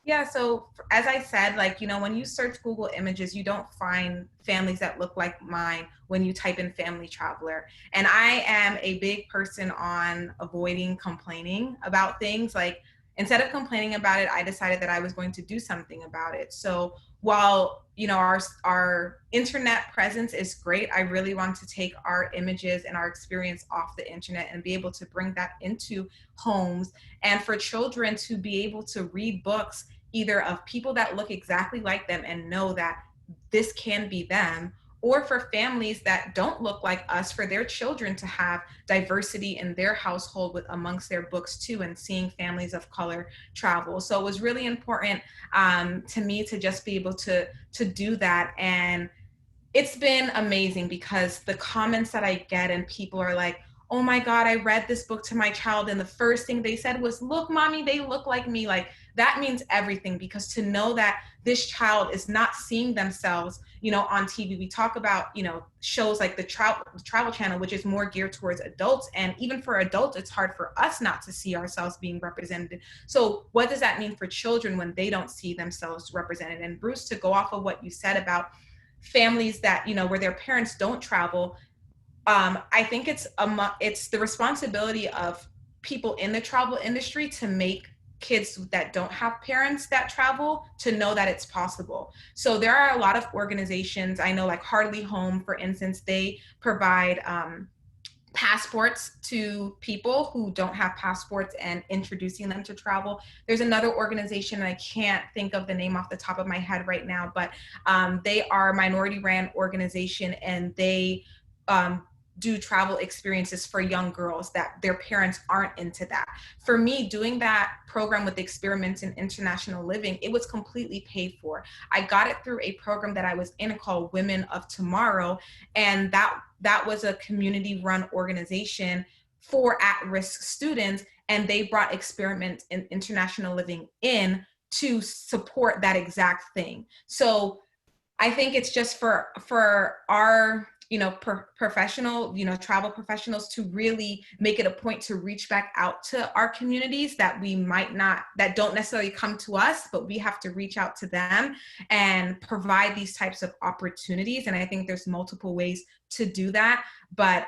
Yeah, so as I said, like, you know, when you search Google Images, you don't find families that look like mine when you type in family traveler. And I am a big person on avoiding complaining about things. Like, instead of complaining about it, I decided that I was going to do something about it. So while, you know, our internet presence is great, I really want to take our images and our experience off the internet and be able to bring that into homes, and for children to be able to read books either of people that look exactly like them and know that this can be them, or for families that don't look like us, for their children to have diversity in their household with amongst their books too, and seeing families of color travel. So it was really important to me to just be able to do that. And it's been amazing, because the comments that I get, and people are like, oh my God, I read this book to my child, and the first thing they said was, look, mommy, they look like me. Like, that means everything, because to know that this child is not seeing themselves, you know, on TV. We talk about, you know, shows like the Travel Channel, which is more geared towards adults. And even for adults, it's hard for us not to see ourselves being represented. So what does that mean for children when they don't see themselves represented? And Bruce, to go off of what you said about families that, you know, where their parents don't travel, I think it's the responsibility of people in the travel industry to make kids that don't have parents that travel to know that it's possible. So there are a lot of organizations, I know, like Hardly Home, for instance, they provide passports to people who don't have passports and introducing them to travel. There's another organization, and I can't think of the name off the top of my head right now, but they are a minority ran organization, and they do travel experiences for young girls that their parents aren't into that. For me, doing that program with Experiments in International Living, it was completely paid for. I got it through a program that I was in called Women of Tomorrow, and that was a community-run organization for at-risk students, and they brought Experiments in International Living in to support that exact thing. So I think it's just for our, you know, professional, you know, travel professionals to really make it a point to reach back out to our communities that we might not, that don't necessarily come to us, but we have to reach out to them and provide these types of opportunities. And I think there's multiple ways to do that, but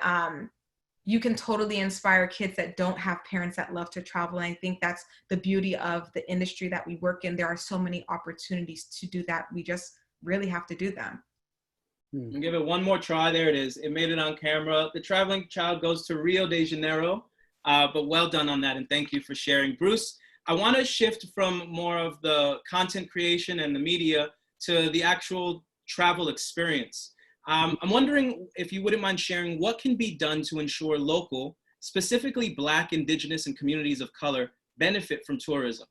you can totally inspire kids that don't have parents that love to travel. And I think that's the beauty of the industry that we work in. There are so many opportunities to do that. We just really have to do them. Give it one more try. There it is. It made it on camera. The traveling child goes to Rio de Janeiro, but well done on that. And thank you for sharing. Bruce, I want to shift from more of the content creation and the media to the actual travel experience. I'm wondering if you wouldn't mind sharing what can be done to ensure local, specifically Black, Indigenous, and communities of color benefit from tourism.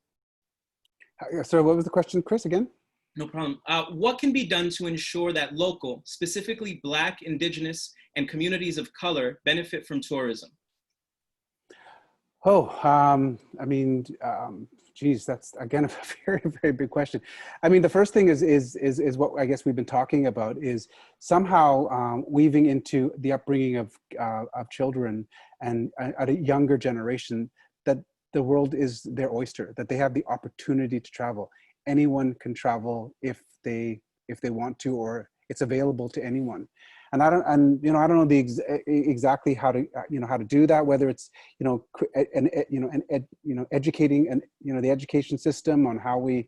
Sorry, what was the question, Chris, again? No problem. What can be done to ensure that local, specifically Black, Indigenous, and communities of color benefit from tourism? Oh, I mean, geez, that's again a very, very big question. I mean, the first thing is what I guess we've been talking about, is somehow weaving into the upbringing of children and at a younger generation that the world is their oyster, that they have the opportunity to travel. Anyone can travel if they want to, or it's available to anyone. And I don't know exactly how to do that, whether it's educating and the education system on how we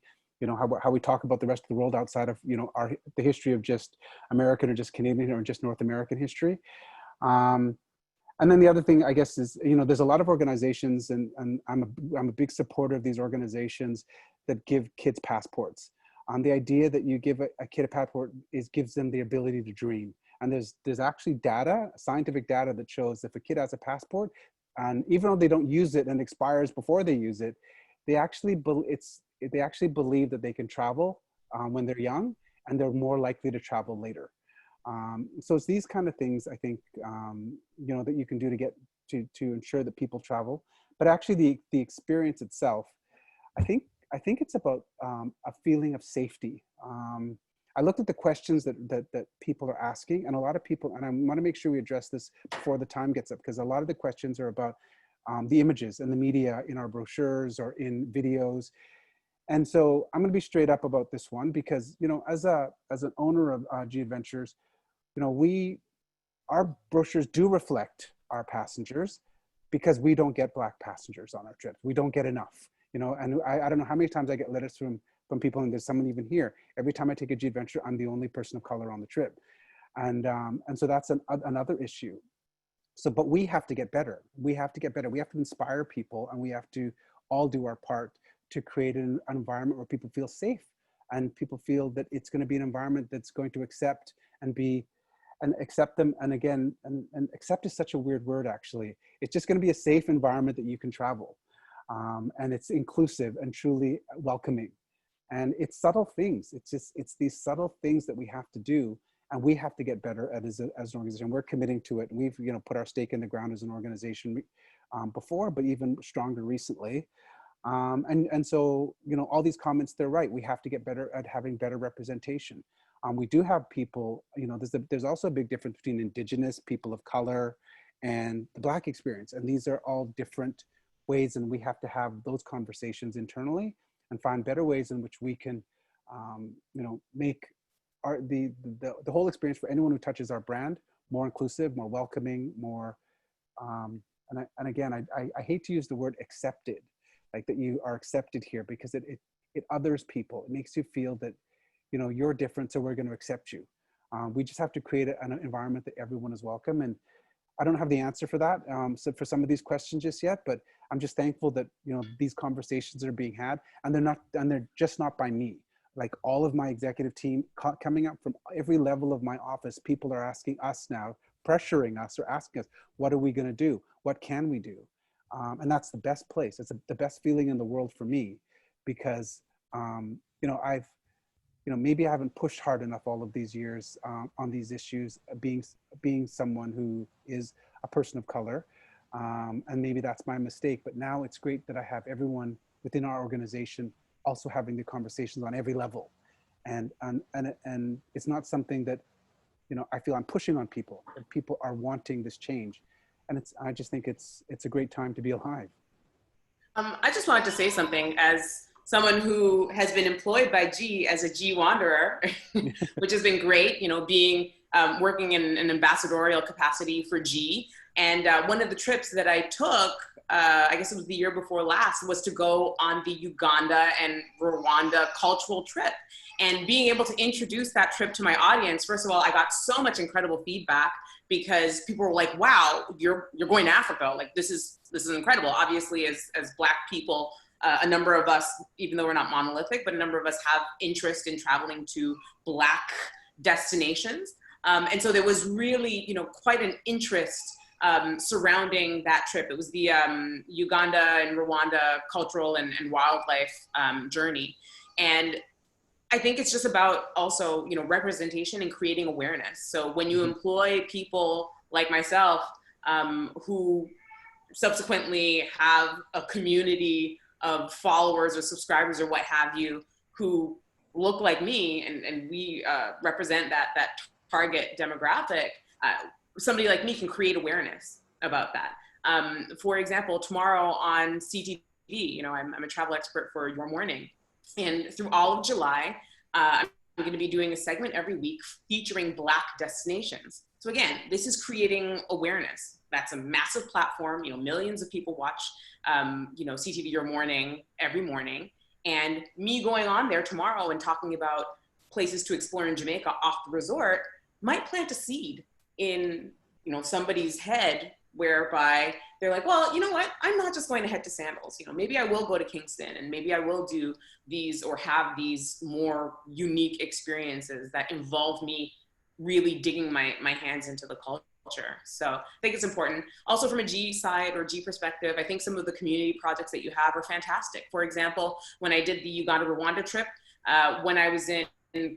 talk about the rest of the world outside of the history of just American or just Canadian or just North American history. And then the other thing, I guess, is, you know, there's a lot of organizations, and I'm a big supporter of these organizations that give kids passports. The idea that you give a kid a passport gives them the ability to dream. And there's actually data, scientific data, that shows if a kid has a passport, and even though they don't use it and expires before they use it, they actually believe that they can travel when they're young, and they're more likely to travel later. So it's these kind of things, I think, you know, that you can do to get to ensure that people travel. But actually the experience itself, I think it's about a feeling of safety. I looked at the questions that people are asking, and a lot of people, and I want to make sure we address this before the time gets up, because a lot of the questions are about the images and the media in our brochures or in videos. And so I'm going to be straight up about this one, because, you know, as an owner of Gadventures, you know, our brochures do reflect our passengers, because we don't get Black passengers on our trips. We don't get enough, you know, and I don't know how many times I get letters from people, and there's someone even here. Every time I take a Gadventure, I'm the only person of color on the trip. And so that's another issue. So, but we have to get better. We have to get better. We have to inspire people, and we have to all do our part to create an environment where people feel safe, and people feel that it's going to be an environment that's going to accept accept them. And again, and accept is such a weird word, actually. It's just going to be a safe environment that you can travel. And it's inclusive and truly welcoming. And it's subtle things. It's these subtle things that we have to do, and we have to get better at as an organization. We're committing to it. And we've, you know, put our stake in the ground as an organization before, but even stronger recently. And so, you know, all these comments, they're right. We have to get better at having better representation. We do have people, you know, there's also a big difference between Indigenous, people of color, and the Black experience. And these are all different ways, and we have to have those conversations internally and find better ways in which we can, you know, make the whole experience for anyone who touches our brand more inclusive, more welcoming, more, and again, I hate to use the word accepted, like that you are accepted here, because it others people. It makes you feel that, you know, you're different, so we're going to accept you. We just have to create an environment that everyone is welcome. And I don't have the answer for that, so for some of these questions just yet, but I'm just thankful that, you know, these conversations are being had, and they're just not by me. Like all of my executive team coming up from every level of my office, people are asking us now, pressuring us or asking us, what are we going to do? What can we do? And that's the best place. It's the best feeling in the world for me, because, you know, maybe I haven't pushed hard enough all of these years on these issues, being someone who is a person of color. And maybe that's my mistake, but now it's great that I have everyone within our organization also having the conversations on every level. And it's not something that, you know, I feel I'm pushing on people, and people are wanting this change. And I just think it's a great time to be alive. I just wanted to say something as someone who has been employed by G as a G wanderer, which has been great, you know, being working in an ambassadorial capacity for G. And one of the trips that I took, I guess it was the year before last, was to go on the Uganda and Rwanda cultural trip. And being able to introduce that trip to my audience, first of all, I got so much incredible feedback, because people were like, wow, you're going to Africa. Like, this is incredible. Obviously, as Black people, a number of us, even though we're not monolithic, but a number of us have interest in traveling to Black destinations. And so there was really, you know, quite an interest surrounding that trip. It was the Uganda and Rwanda cultural and wildlife journey. And I think it's just about also, you know, representation and creating awareness. So when you employ people like myself, who subsequently have a community of followers or subscribers or what have you, who look like me, and we represent that target demographic, somebody like me can create awareness about that. For example, tomorrow on CTV, you know, I'm a travel expert for Your Morning. And through all of July, I'm going to be doing a segment every week featuring Black destinations. So again, this is creating awareness. That's a massive platform. You know, millions of people watch, you know, CTV Your Morning every morning. And me going on there tomorrow and talking about places to explore in Jamaica off the resort might plant a seed in, you know, somebody's head whereby they're like, well, you know what? I'm not just going to head to Sandals. You know, maybe I will go to Kingston, and maybe I will do these or have these more unique experiences that involve me really digging my hands into the culture. So I think it's important. Also from a G side or G perspective, I think some of the community projects that you have are fantastic. For example, when I did the Uganda-Rwanda trip, when I was in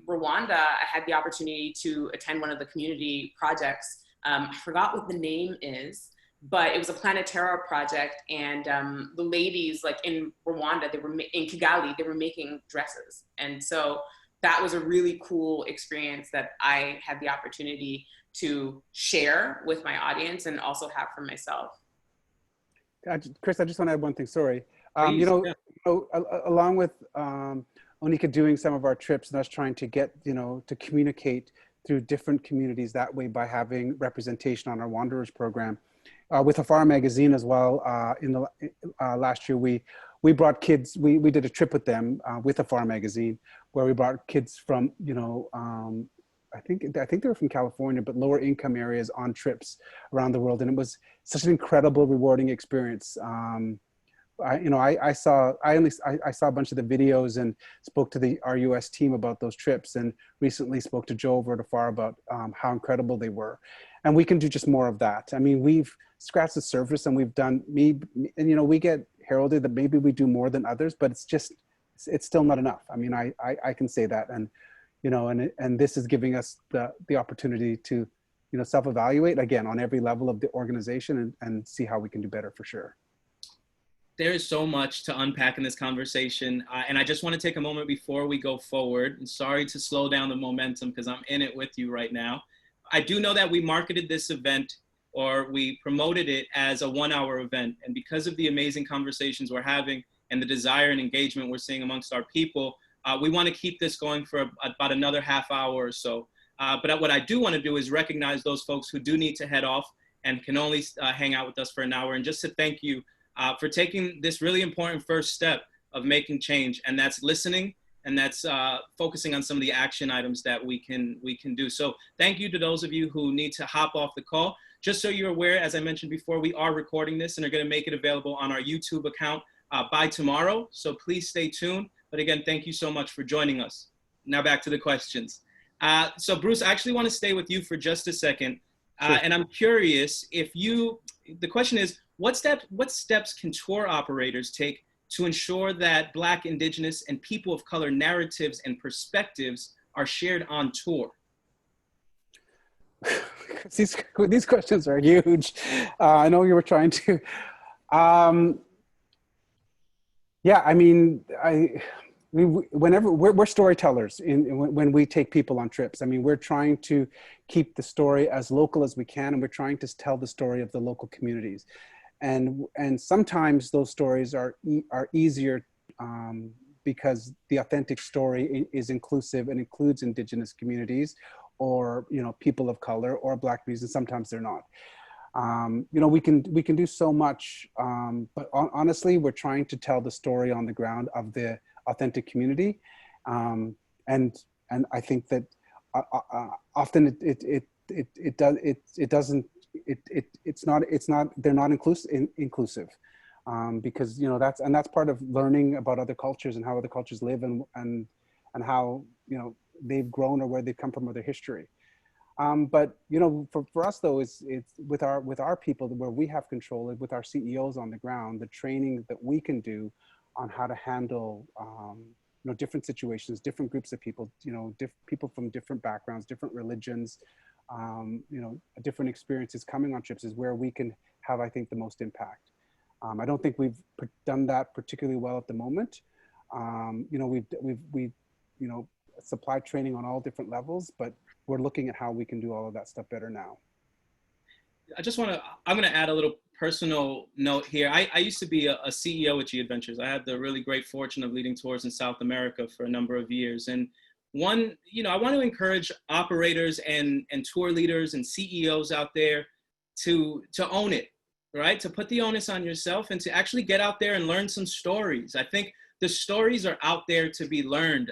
Rwanda, I had the opportunity to attend one of the community projects. I forgot what the name is, but it was a Planetera project, and the ladies, like in Rwanda, in Kigali, they were making dresses. And so that was a really cool experience that I had the opportunity to share with my audience and also have for myself. Chris, I just want to add one thing, sorry. Please, you know, yeah. Along with Oneika doing some of our trips and us trying to get, to communicate through different communities that way by having representation on our Wanderers program. With Afar magazine as well, in the last year, we brought kids, we did a trip with them with Afar magazine, where we brought kids from, I think they were from California, but lower income areas on trips around the world. And it was such an incredible, rewarding experience. I saw a bunch of the videos and spoke to our US team about those trips, and recently spoke to Joe over at Afar about how incredible they were. And we can do just more of that. I mean, we've scratched the surface, and we've done we get heralded that maybe we do more than others, but it's still not enough. I mean, I can say that. And, and this is giving us the opportunity to, self-evaluate again on every level of the organization and see how we can do better for sure. There is so much to unpack in this conversation. And I just want to take a moment before we go forward. And sorry to slow down the momentum because I'm in it with you right now. I do know that we marketed this event, or we promoted it as a 1-hour event. And because of the amazing conversations we're having and the desire and engagement we're seeing amongst our people, we want to keep this going for about another half hour or so. But what I do want to do is recognize those folks who do need to head off and can only hang out with us for an hour. And just to thank you for taking this really important first step of making change. And that's listening, and that's focusing on some of the action items that we can do. So thank you to those of you who need to hop off the call. Just so you're aware, as I mentioned before, we are recording this and are going to make it available on our YouTube account by tomorrow. So please stay tuned. But again, thank you so much for joining us. Now back to the questions. So Bruce, I actually want to stay with you for just a second. Sure. And I'm curious the question is, what steps can tour operators take to ensure that Black, Indigenous, and people of color narratives and perspectives are shared on tour? These questions are huge. I know you were trying to. Yeah, I mean, whenever we're storytellers when we take people on trips. I mean, we're trying to keep the story as local as we can, and we're trying to tell the story of the local communities. And sometimes those stories are easier because the authentic story is inclusive and includes Indigenous communities, or people of color, or Black communities, and sometimes they're not. We can do so much, but honestly, we're trying to tell the story on the ground of the authentic community, and I think that often they're not inclusive, because that's part of learning about other cultures and how other cultures live and how they've grown, or where they come from, or their history. But for us though, it's with our people, where we have control, with our CEOs on the ground, the training that we can do on how to handle different situations, different groups of people, people from different backgrounds, different religions, different experiences coming on trips, is where we can have, I think, the most impact. I don't think we've done that particularly well at the moment. We've supplied training on all different levels, but we're looking at how we can do all of that stuff better now. I'm going to add a little personal note here. I used to be a CEO at Gadventures. I had the really great fortune of leading tours in South America for a number of years. And I want to encourage operators and tour leaders and CEOs out there to own it, right? To put the onus on yourself and to actually get out there and learn some stories. I think the stories are out there to be learned.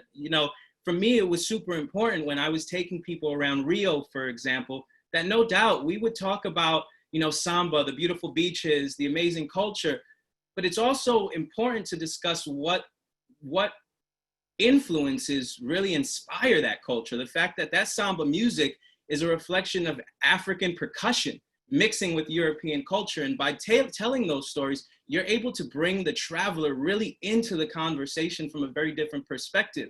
For me, it was super important when I was taking people around Rio, for example, that no doubt we would talk about, you know, samba, the beautiful beaches, the amazing culture. But it's also important to discuss what influences really inspire that culture. The fact that that samba music is a reflection of African percussion mixing with European culture. And by telling those stories, you're able to bring the traveler really into the conversation from a very different perspective.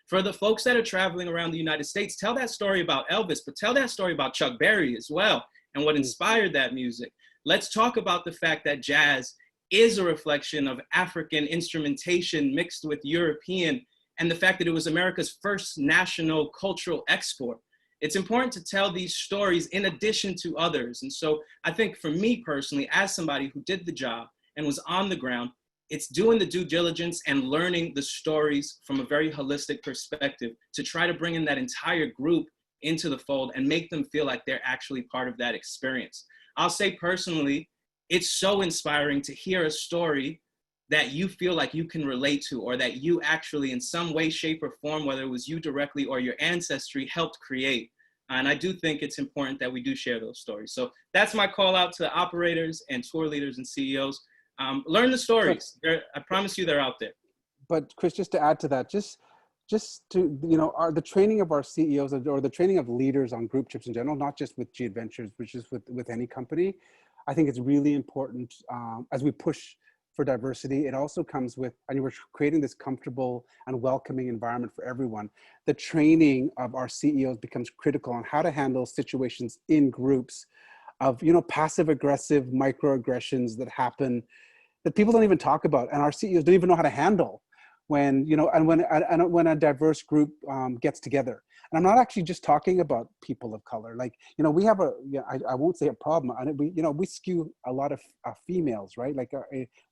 For the folks that are traveling around the United States, tell that story about Elvis, but tell that story about Chuck Berry as well, and what inspired that music. Let's talk about the fact that jazz is a reflection of African instrumentation mixed with European, and the fact that it was America's first national cultural export. It's important to tell these stories in addition to others. And so I think for me personally, as somebody who did the job and was on the ground, it's doing the due diligence and learning the stories from a very holistic perspective to try to bring in that entire group into the fold and make them feel like they're actually part of that experience. I'll say personally, it's so inspiring to hear a story that you feel like you can relate to, or that you actually in some way, shape, or form, whether it was you directly or your ancestry, helped create. And I do think it's important that we do share those stories. So that's my call out to operators and tour leaders and CEOs. Learn the stories. I promise you they're out there. But Chris, just to add to that, just to, you know, the training of our CEOs or the training of leaders on group trips in general, not just with Gadventures, but just with any company, I think it's really important as we push for diversity. It also comes with, and we're creating this comfortable and welcoming environment for everyone. The training of our CEOs becomes critical on how to handle situations in groups of, you know, passive aggressive microaggressions that happen that people don't even talk about, and our CEOs don't even know how to handle when, you know, and when a diverse group gets together. And I'm not actually just talking about people of color. Like, you know, we have I won't say a problem. We skew a lot of females, right? Like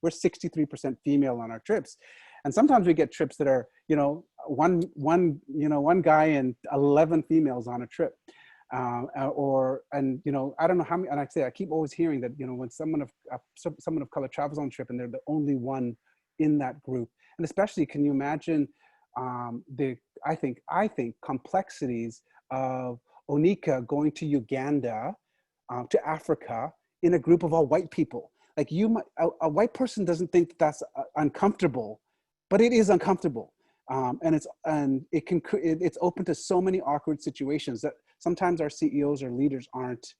we're 63% female on our trips. And sometimes we get trips that are, you know, one guy and 11 females on a trip. You know, I don't know how many, and I keep always hearing that, you know, when someone of color travels on a trip and they're the only one in that group. And especially, can you imagine I think complexities of Oneika going to Uganda, to Africa in a group of all white people. Like a white person doesn't think that's uncomfortable, but it is uncomfortable. And it's open to so many awkward situations that sometimes our CEOs or leaders aren't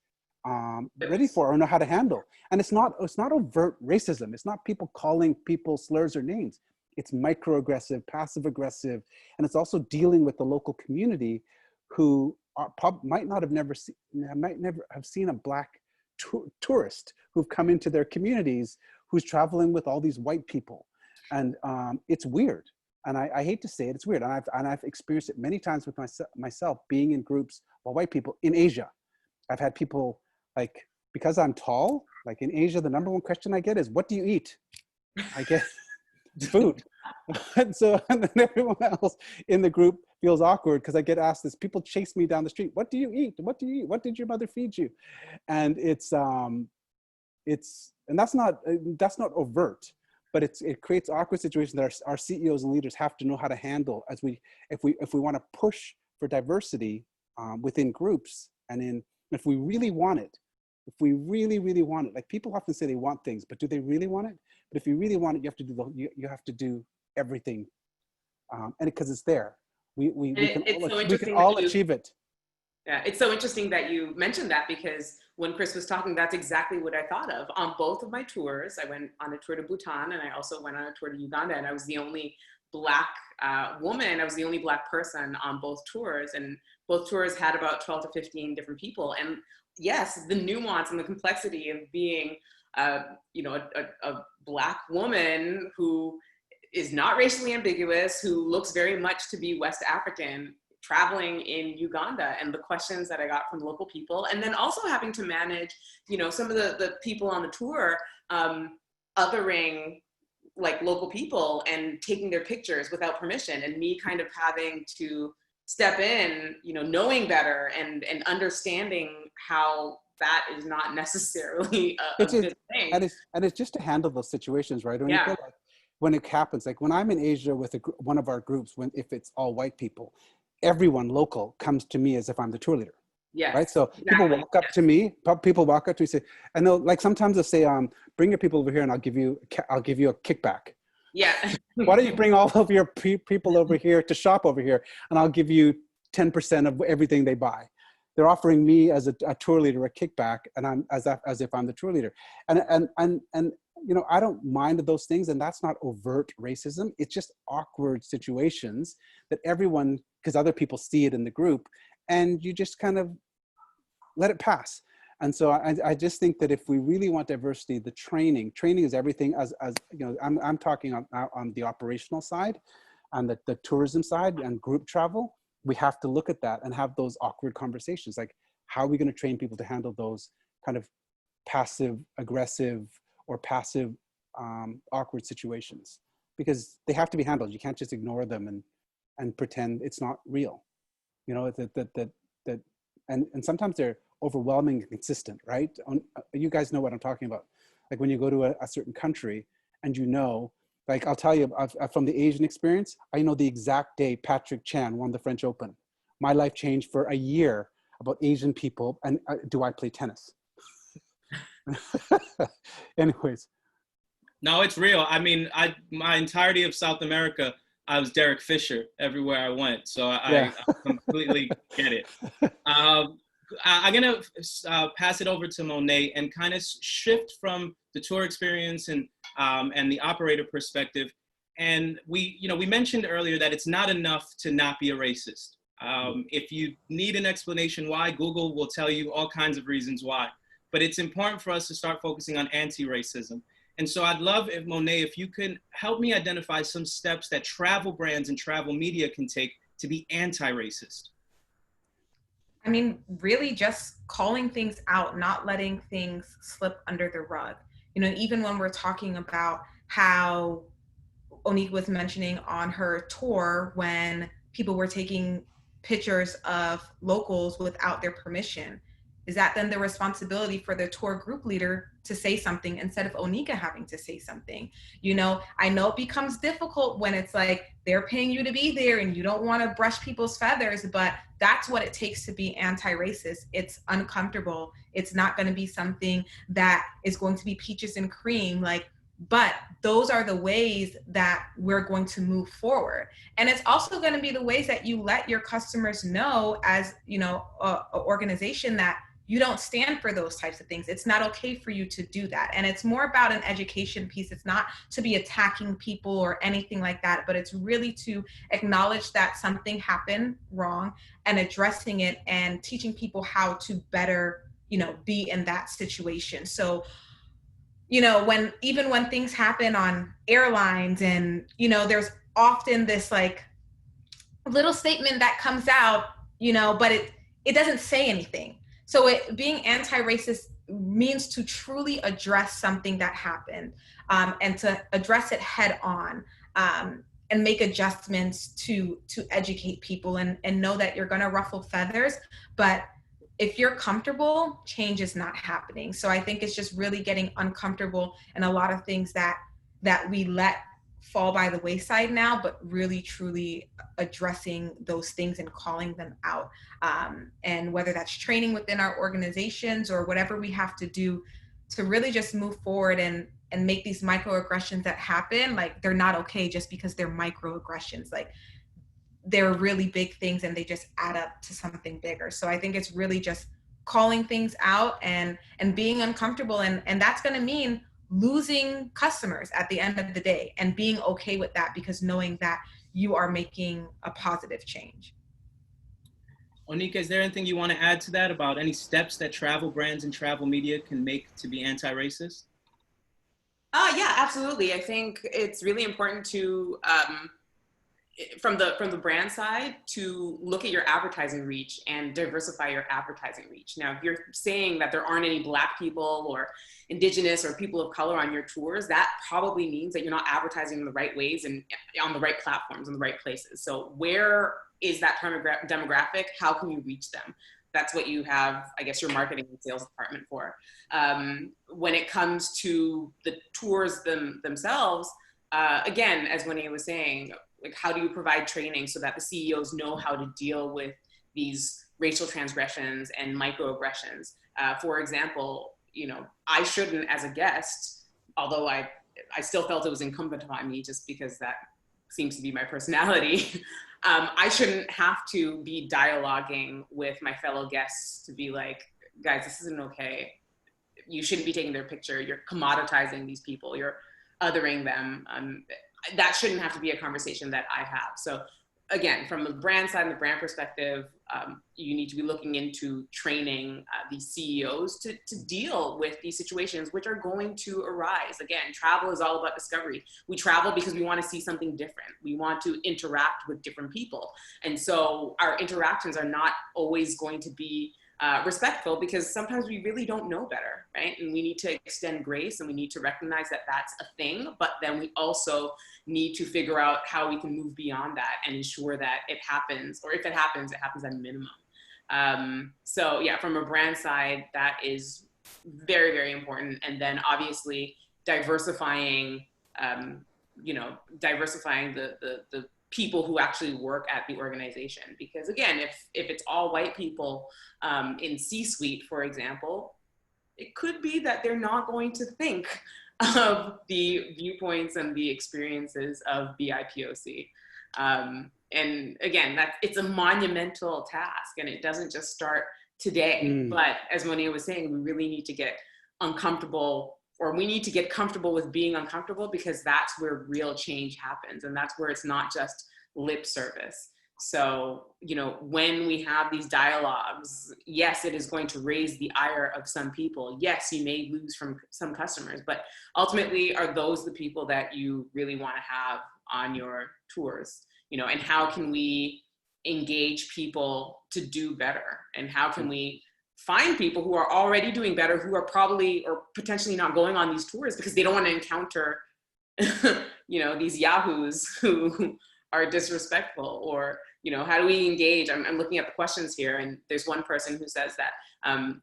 ready for or know how to handle. And it's not overt racism. It's not people calling people slurs or names. It's microaggressive, passive aggressive, and it's also dealing with the local community who might never have seen a Black tourist who've come into their communities who's traveling with all these white people, and it's weird. And I hate to say it, it's weird. And I've experienced it many times with myself being in groups of white people in Asia. I've had people, like, because I'm tall, like in Asia, the number one question I get is, what do you eat? I get food. And then everyone else in the group feels awkward because I get asked this. People chase me down the street. What do you eat? What do you eat? What did your mother feed you? And and that's not overt, but it creates awkward situations that our CEOs and leaders have to know how to handle if we want to push for diversity within groups, and if we really want it. If we really, really want it, like people often say they want things, but do they really want it? But if you really want it, you have to do everything, and because it's there, we can all achieve it. Yeah, it's so interesting that you mentioned that, because when Chris was talking, that's exactly what I thought of. On both of my tours, I went on a tour to Bhutan, and I also went on a tour to Uganda, and I was the only Black woman. I was the only Black person on both tours, and both tours had about 12 to 15 different people. And yes, the nuance and the complexity of being, a Black woman who is not racially ambiguous, who looks very much to be West African, traveling in Uganda, and the questions that I got from local people, and then also having to manage, some of the people on the tour, othering like local people and taking their pictures without permission, and me kind of having to step in, knowing better and understanding how that is not necessarily a good thing. And it's just to handle those situations, right? When it happens, like when I'm in Asia with one of our groups, if it's all white people, everyone local comes to me as if I'm the tour leader. Yes. Right. So Exactly. people walk up to me, say, and they'll like, sometimes they'll say, bring your people over here and I'll give you a kickback. Yeah. Why don't you bring all of your people over here to shop over here and I'll give you 10% of everything they buy. They're offering me as a tour leader a kickback, and I'm as if I'm the tour leader. And you know, I don't mind those things, and that's not overt racism. It's just awkward situations that everyone, because other people see it in the group, and you just kind of let it pass. And so I just think that if we really want diversity, the training is everything. As you know, I'm talking on the operational side, on the tourism side and group travel. We have to look at that and have those awkward conversations. Like, how are we going to train people to handle those kind of passive aggressive or passive awkward situations? Because they have to be handled. You can't just ignore them and pretend it's not real. You know, and sometimes they're overwhelmingly consistent, right? You guys know what I'm talking about. Like when you go to a certain country and you know, like I'll tell you from the Asian experience, I know the exact day Patrick Chan won the French Open. My life changed for a year about Asian people and do I play tennis? Anyways. No, it's real. I mean, my entirety of South America, I was Derek Fisher everywhere I went. So I completely get it. I'm going to pass it over to Monet and kind of shift from the tour experience and the operator perspective. And we mentioned earlier that it's not enough to not be a racist. If you need an explanation why, Google will tell you all kinds of reasons why. But it's important for us to start focusing on anti-racism. And so I'd love, if Monet, if you can help me identify some steps that travel brands and travel media can take to be anti-racist. I mean, really just calling things out, not letting things slip under the rug. You know, even when we're talking about how Oneika was mentioning on her tour when people were taking pictures of locals without their permission, is that then the responsibility for the tour group leader to say something instead of Oneika having to say something? You know, I know it becomes difficult when it's like they're paying you to be there and you don't want to brush people's feathers, but that's what it takes to be anti-racist. It's uncomfortable. It's not going to be something that is going to be peaches and cream, but those are the ways that we're going to move forward. And it's also going to be the ways that you let your customers know as, you know, an organization that you don't stand for those types of things. It's not okay for you to do that. And it's more about an education piece. It's not to be attacking people or anything like that, but it's really to acknowledge that something happened wrong and addressing it and teaching people how to better, you know, be in that situation. So, you know, even when things happen on airlines and, you know, there's often this like little statement that comes out, you know, but it doesn't say anything. So being anti-racist means to truly address something that happened and to address it head on and make adjustments to educate people and know that you're going to ruffle feathers, but if you're comfortable, change is not happening. So I think it's just really getting uncomfortable and a lot of things that we let fall by the wayside now, but really truly addressing those things and calling them out. And whether that's training within our organizations or whatever we have to do to really just move forward and make these microaggressions that happen, like they're not okay just because they're microaggressions. Like they're really big things and they just add up to something bigger. So I think it's really just calling things out and being uncomfortable. And that's going to mean losing customers at the end of the day and being okay with that because knowing that you are making a positive change. Oneika, is there anything you want to add to that about any steps that travel brands and travel media can make to be anti-racist? Yeah, absolutely. I think it's really important to, from the brand side, to look at your advertising reach and diversify your advertising reach. Now, if you're saying that there aren't any Black people or Indigenous or people of color on your tours, that probably means that you're not advertising in the right ways and on the right platforms, in the right places. So where is that demographic? How can you reach them? That's what you have, I guess, your marketing and sales department for. When it comes to the tours themselves, again, as Monet was saying, like how do you provide training so that the CEOs know how to deal with these racial transgressions and microaggressions. For example, I shouldn't, as a guest, although I still felt it was incumbent upon me just because that seems to be my personality, I shouldn't have to be dialoguing with my fellow guests to be like, guys, this isn't okay. You shouldn't be taking their picture. You're commoditizing these people. You're othering them. That shouldn't have to be a conversation that I have. So again, from the brand side and the brand perspective, you need to be looking into training these CEOs to deal with these situations which are going to arise. Again, travel is all about discovery. We travel because we want to see something different. We want to interact with different people. And so our interactions are not always going to be respectful, because sometimes we really don't know better, right? And we need to extend grace, and we need to recognize that that's a thing, but then we also need to figure out how we can move beyond that and ensure that it happens, or if it happens at a minimum. So yeah, from a brand side, that is very, very important. And then obviously diversifying, diversifying the people who actually work at the organization. Because again, if it's all white people in C-suite, for example, it could be that they're not going to think of the viewpoints and the experiences of BIPOC. And again, it's a monumental task, and it doesn't just start today. But as Monet was saying, we really need to get uncomfortable, or we need to get comfortable with being uncomfortable, because that's where real change happens. And that's where it's not just lip service. So, when we have these dialogues, yes, it is going to raise the ire of some people. Yes, you may lose from some customers, but ultimately, are those the people that you really want to have on your tours? And how can we engage people to do better? And how can we find people who are already doing better, who are probably or potentially not going on these tours because they don't want to encounter, these yahoos who are disrespectful? Or, how do we engage? I'm looking at the questions here, and there's one person who says that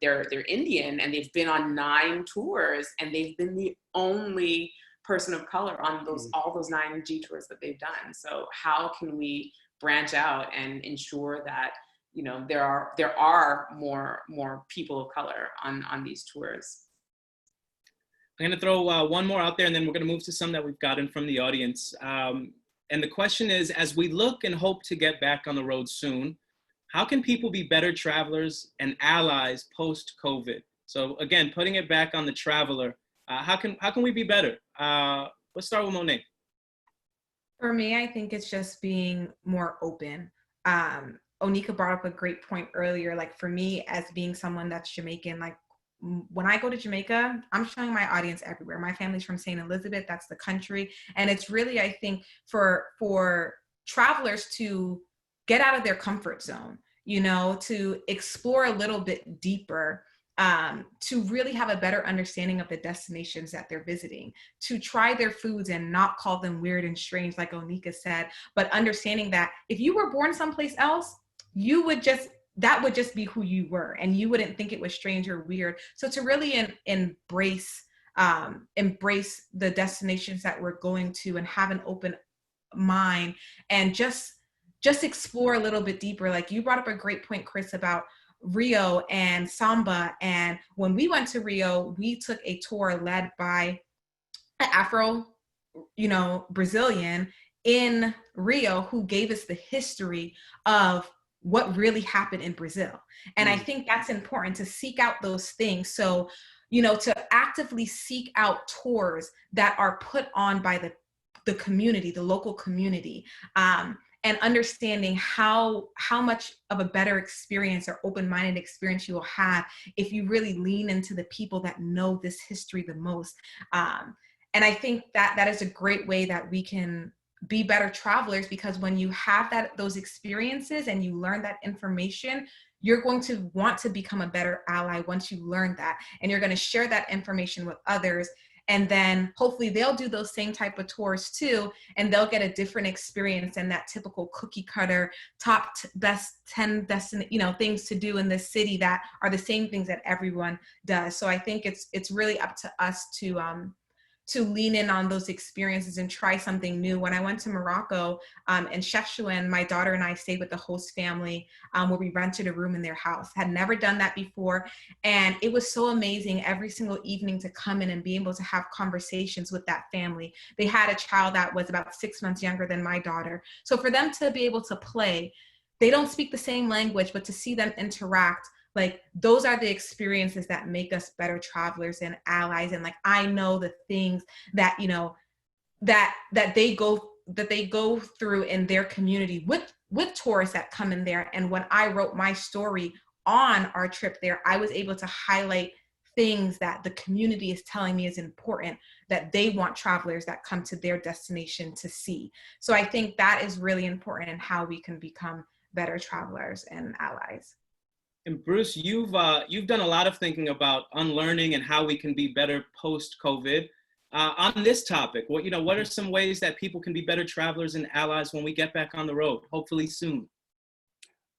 they're Indian and they've been on 9 tours, and they've been the only person of color on all those 9 G tours that they've done. So how can we branch out and ensure that there are more people of color on these tours? I'm going to throw one more out there, and then we're going to move to some that we've gotten from the audience. And the question is, as we look and hope to get back on the road soon, how can people be better travelers and allies post-COVID? So again, putting it back on the traveler, how can we be better? Let's start with Monet. For me, I think it's just being more open. Oneika brought up a great point earlier. Like for me, as being someone that's Jamaican, like when I go to Jamaica, I'm showing my audience everywhere. My family's from St. Elizabeth, that's the country. And it's really, I think, for travelers to get out of their comfort zone, to explore a little bit deeper, to really have a better understanding of the destinations that they're visiting, to try their foods and not call them weird and strange, like Oneika said, but understanding that if you were born someplace else, that would just be who you were, and you wouldn't think it was strange or weird. So to really embrace the destinations that we're going to, and have an open mind, and just explore a little bit deeper. Like you brought up a great point, Chris, about Rio and Samba. And when we went to Rio, we took a tour led by an Afro, Brazilian in Rio, who gave us the history of what really happened in Brazil. And I think that's important, to seek out those things. So, to actively seek out tours that are put on by the community, the local community, and understanding how much of a better experience or open-minded experience you will have if you really lean into the people that know this history the most. And I think that is a great way that we can be better travelers, because when you have those experiences and you learn that information, you're going to want to become a better ally once you learn that, and you're going to share that information with others. And then hopefully they'll do those same type of tours too, and they'll get a different experience than that typical cookie cutter best 10 things to do in this city that are the same things that everyone does. So I think it's really up to us to to lean in on those experiences and try something new. When I went to Morocco in Chefchaouen, my daughter and I stayed with the host family where we rented a room in their house. Had never done that before. And it was so amazing every single evening to come in and be able to have conversations with that family. They had a child that was about 6 months younger than my daughter. So for them to be able to play, they don't speak the same language, but to see them interact, like those are the experiences that make us better travelers and allies. And like, I know the things that, you know, that they go through in their community with tourists that come in there. And when I wrote my story on our trip there, I was able to highlight things that the community is telling me is important, that they want travelers that come to their destination to see. So I think that is really important in how we can become better travelers and allies. And Bruce, you've done a lot of thinking about unlearning and how we can be better post-COVID. On this topic, what are some ways that people can be better travelers and allies when we get back on the road, hopefully soon?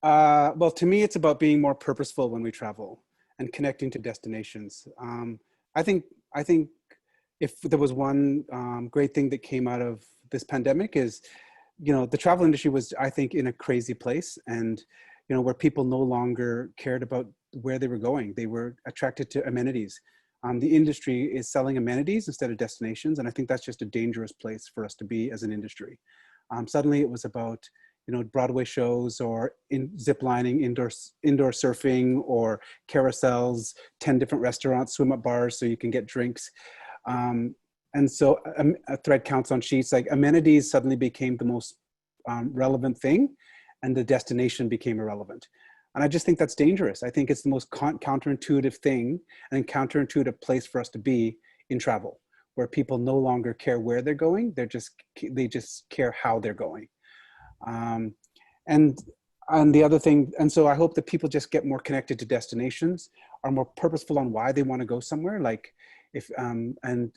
Well, to me, it's about being more purposeful when we travel and connecting to destinations. I think if there was one great thing that came out of this pandemic is, the travel industry was, I think, in a crazy place, and where people no longer cared about where they were going. They were attracted to amenities. The industry is selling amenities instead of destinations, and I think that's just a dangerous place for us to be as an industry. Suddenly it was about, Broadway shows or zip lining, indoor surfing, or carousels, 10 different restaurants, swim up bars so you can get drinks. And so a thread counts on sheets. Like, amenities suddenly became the most relevant thing, and the destination became irrelevant. And I just think that's dangerous. I think it's the most counterintuitive thing and counterintuitive place for us to be in travel, where people no longer care where they're going. They just care how they're going. And the other thing, and so I hope that people just get more connected to destinations, are more purposeful on why they want to go somewhere. Like, if and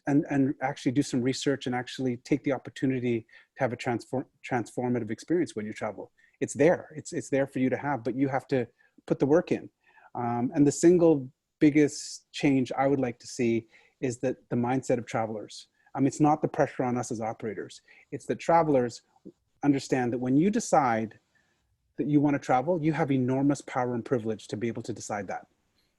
actually do some research and actually take the opportunity to have a transformative experience when you travel. It's there. It's there for you to have, but you have to put the work in. And the single biggest change I would like to see is that the mindset of travelers. It's not the pressure on us as operators. It's that travelers understand that when you decide that you want to travel, you have enormous power and privilege to be able to decide that.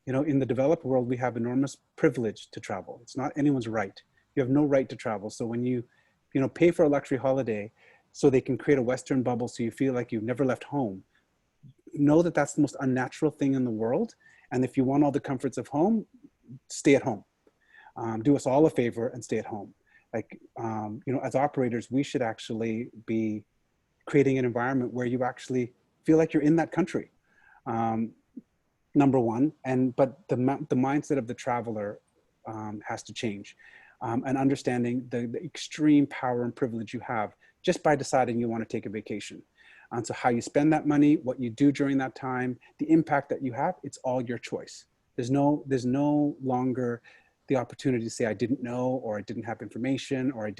In the developed world, we have enormous privilege to travel. It's not anyone's right. You have no right to travel. So when you pay for a luxury holiday so they can create a Western bubble so you feel like you've never left home, know that that's the most unnatural thing in the world. And if you want all the comforts of home, stay at home. Do us all a favor and stay at home. Like, as operators, we should actually be creating an environment where you actually feel like you're in that country. Number one, but the mindset of the traveler has to change, and understanding the extreme power and privilege you have just by deciding you want to take a vacation. And so how you spend that money, what you do during that time, the impact that you have, it's all your choice. There's no longer the opportunity to say, I didn't know, or I didn't have information, or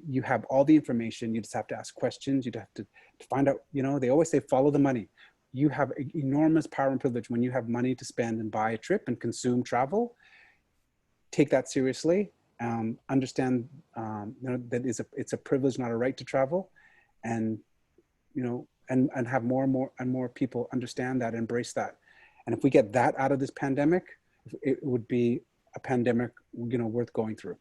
you have all the information. You just have to ask questions. You'd have to find out, they always say, follow the money. You have enormous power and privilege when you have money to spend and buy a trip and consume travel. Take that seriously. Understand that it's a privilege, not a right to travel, and and have more and more people understand that, embrace that. And if we get that out of this pandemic, it would be a pandemic worth going through.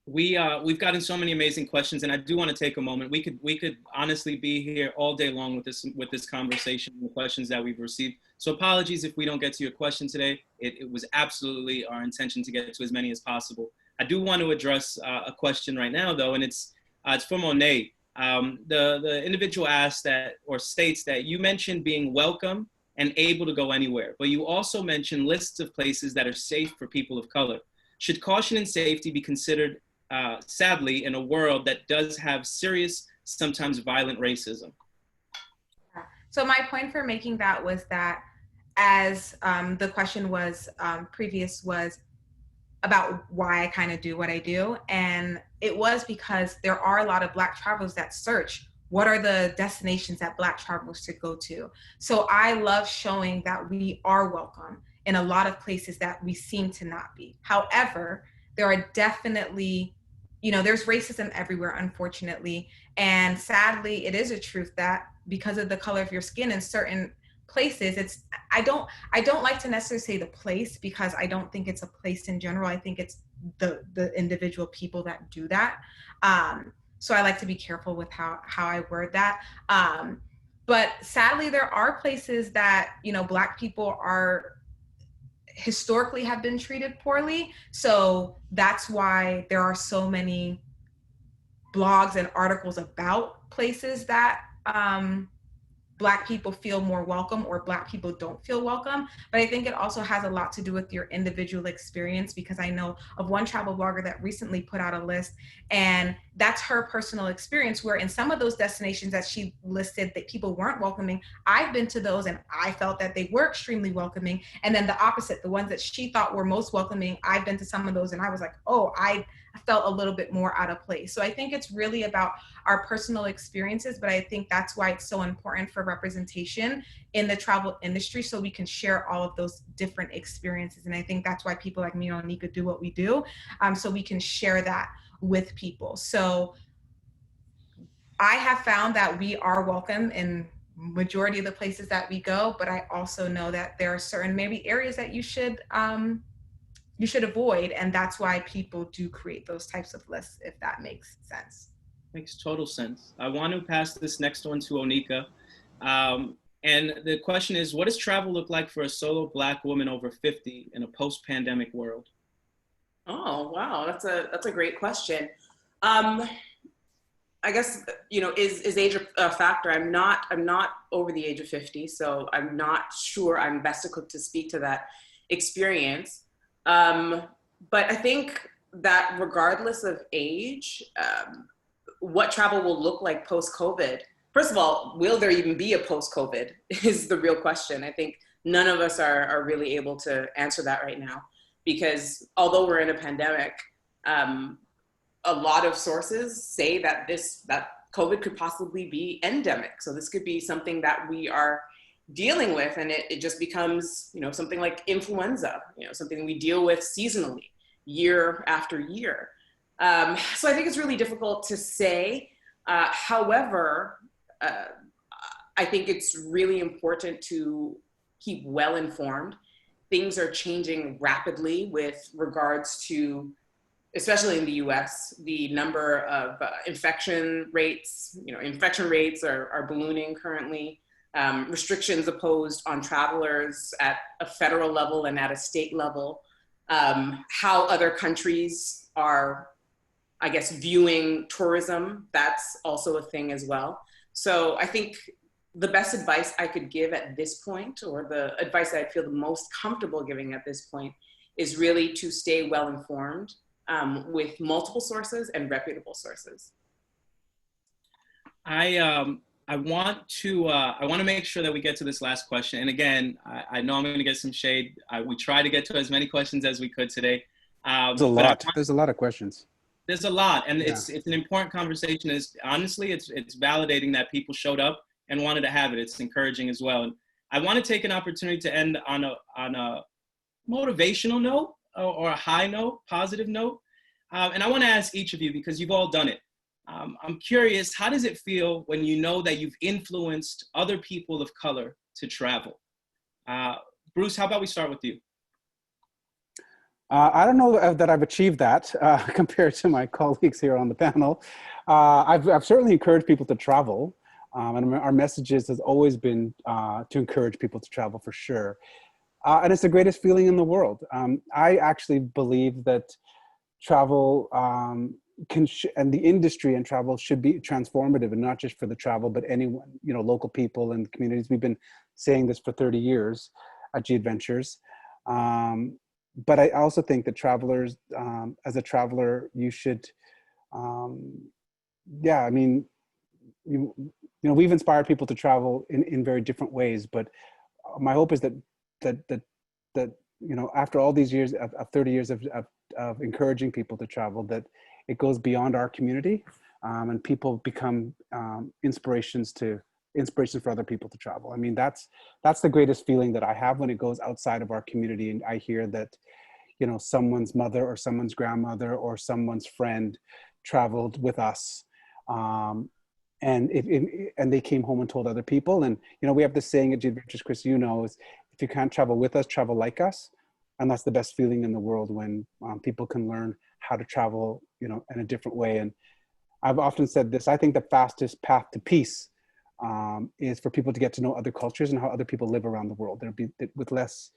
We've gotten so many amazing questions, and I do want to take a moment. We could honestly be here all day long with this conversation, the questions that we've received. So apologies if we don't get to your question today. It was absolutely our intention to get to as many as possible. I do want to address a question right now, though, and it's from Monet. The individual asks that, or states that, you mentioned being welcome and able to go anywhere, but you also mentioned lists of places that are safe for people of color. Should caution and safety be considered, sadly, in a world that does have serious, sometimes violent racism? So my point for making that was that, as the question was previous, was about why I kind of do what I do. And it was because there are a lot of Black travelers that search, what are the destinations that Black travelers should go to? So I love showing that we are welcome in a lot of places that we seem to not be. However, there are definitely, you know, there's racism everywhere, unfortunately. And sadly, it is a truth that because of the color of your skin in certain places, I don't like to necessarily say the place, because I don't think it's a place in general. I think it's the individual people that do that. So I like to be careful with how I word that. But sadly, there are places that, you know, Black people are historically have been treated poorly. So that's why there are so many blogs and articles about places that Black people feel more welcome or Black people don't feel welcome. But I think it also has a lot to do with your individual experience, because I know of one travel blogger that recently put out a list, and that's her personal experience, where in some of those destinations that she listed that people weren't welcoming, I've been to those and I felt that they were extremely welcoming. And then the opposite, the ones that she thought were most welcoming, I've been to some of those and I was like, oh, I felt a little bit more out of place. So I think it's really about our personal experiences, but I think that's why it's so important for representation in the travel industry, so we can share all of those different experiences. And I think that's why people like me and Oneika do what we do, so we can share that with people. So I have found that we are welcome in majority of the places that we go, but I also know that there are certain maybe areas that you should avoid, and that's why people do create those types of lists, if that makes sense. Makes total sense. I want to pass this next one to Oneika. And the question is, what does travel look like for a solo Black woman over 50 in a post-pandemic world? Oh, wow. That's a great question. I guess, you know, is age a factor? I'm not over the age of 50, so I'm not sure I'm best equipped to speak to that experience. But I think that regardless of age, what travel will look like post-COVID, first of all, will there even be a post-COVID is the real question. I think none of us are really able to answer that right now, because although we're in a pandemic, a lot of sources say that COVID could possibly be endemic. So this could be something that we are dealing with, and it just becomes, you know, something like influenza, you know, something we deal with seasonally, year after year. So I think it's really difficult to say. However, I think it's really important to keep well informed. Things are changing rapidly with regards to, especially in the US, the number of infection rates. You know, infection rates are ballooning currently. Restrictions imposed on travelers at a federal level and at a state level. How other countries are, I guess, viewing tourism, that's also a thing as well. So I think the best advice I could give at this point, or the advice that I feel the most comfortable giving at this point, is really to stay well informed with multiple sources and reputable sources. I want to make sure that we get to this last question. And again, I know I'm going to get some shade. We try to get to as many questions as we could today. There's a lot. There's a lot of questions. There's a lot, and yeah. It's an important conversation. Honestly, it's validating that people showed up and wanted to have it. It's encouraging as well. And I want to take an opportunity to end on a motivational note, or a high note, positive note. And I want to ask each of you, because you've all done it. I'm curious, how does it feel when you know that you've influenced other people of color to travel? Bruce, how about we start with you? I don't know that I've achieved that compared to my colleagues here on the panel. I've certainly encouraged people to travel, and our messages has always been to encourage people to travel, for sure. And it's the greatest feeling in the world. I actually believe that travel and the industry and travel should be transformative, and not just for the travel, but anyone, you know, local people and communities. We've been saying this for 30 years at Gadventures. But I also think that travelers, as a traveler, you should, yeah, I mean, you know, we've inspired people to travel in very different ways, but my hope is that you know, after all these years of 30 years of encouraging people to travel, that it goes beyond our community, and people become inspiration for other people to travel. I mean, that's the greatest feeling that I have when it goes outside of our community, and I hear that, you know, someone's mother or someone's grandmother or someone's friend traveled with us. And and they came home and told other people. And, you know, we have this saying at Gadventures, Chris, you know, is if you can't travel with us, travel like us. And that's the best feeling in the world, when people can learn how to travel, you know, in a different way. And I've often said this, I think the fastest path to peace is for people to get to know other cultures and how other people live around the world. There'd be less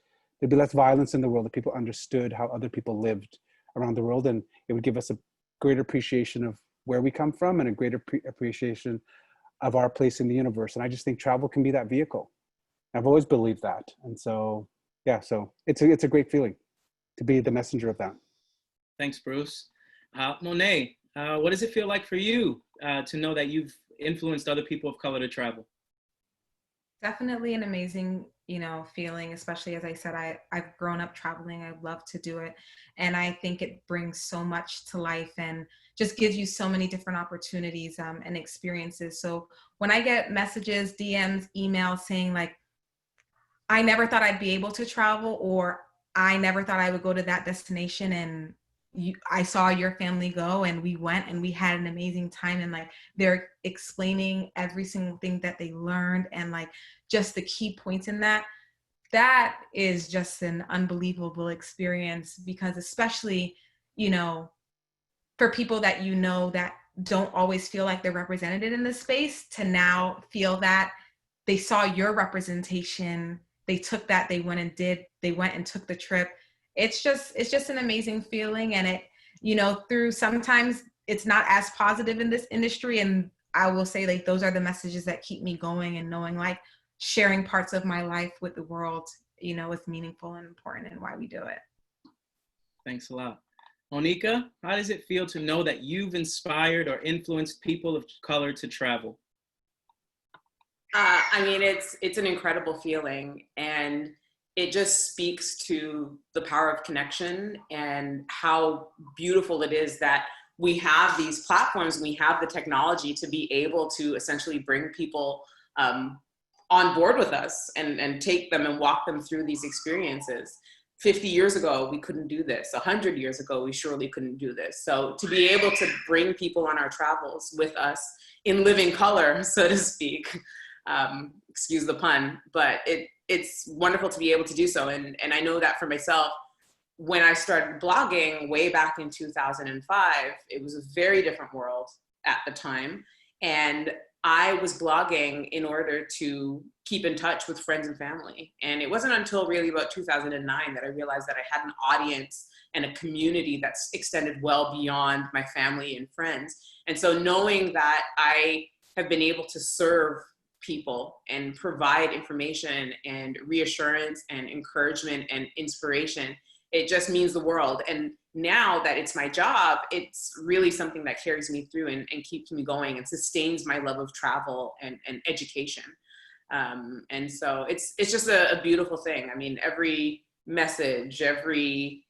violence in the world if people understood how other people lived around the world. And it would give us a greater appreciation of where we come from and a greater appreciation of our place in the universe. And I just think travel can be that vehicle. I've always believed that. And so, yeah, so it's a great feeling to be the messenger of that. Thanks, Bruce. Monet, what does it feel like for you to know that you've influenced other people of color to travel? Definitely an amazing, you know, feeling, especially as I said, I've grown up traveling. I love to do it. And I think it brings so much to life and just gives you so many different opportunities and experiences. So when I get messages, DMs, emails saying like, I never thought I'd be able to travel, or I never thought I would go to that destination, and I saw your family go and we went and we had an amazing time, and like they're explaining every single thing that they learned and like just the key points in that is just an unbelievable experience, because especially, you know, for people that, you know, that don't always feel like they're represented in this space, to now feel that they saw your representation, they took that, they went and took the trip. It's just an amazing feeling. And it, you know, through sometimes it's not as positive in this industry. And I will say like, those are the messages that keep me going, and knowing like sharing parts of my life with the world, you know, is meaningful and important, and why we do it. Thanks a lot. Oneika, how does it feel to know that you've inspired or influenced people of color to travel? I mean, it's an incredible feeling, and it just speaks to the power of connection and how beautiful it is that we have these platforms, we have the technology to be able to essentially bring people on board with us and take them and walk them through these experiences. 50 years ago, we couldn't do this. 100 years ago, we surely couldn't do this. So to be able to bring people on our travels with us in living color, so to speak, excuse the pun, but it's wonderful to be able to do so. And I know that for myself, when I started blogging way back in 2005, it was a very different world at the time. And I was blogging in order to keep in touch with friends and family. And it wasn't until really about 2009 that I realized that I had an audience and a community that's extended well beyond my family and friends. And so knowing that I have been able to serve people and provide information and reassurance and encouragement and inspiration, it just means the world. And now that it's my job, it's really something that carries me through and keeps me going and sustains my love of travel and education. And so it's just a beautiful thing. I mean, every message, every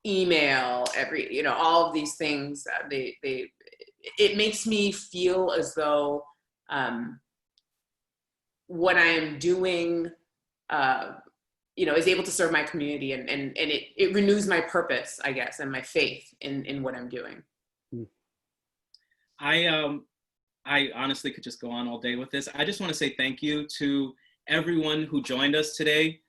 email, every, you know, all of these things, it makes me feel as though what I am doing, you know, is able to serve my community, and it renews my purpose, I guess, and my faith in what I'm doing. I honestly could just go on all day with this. I just want to say thank you to everyone who joined us today.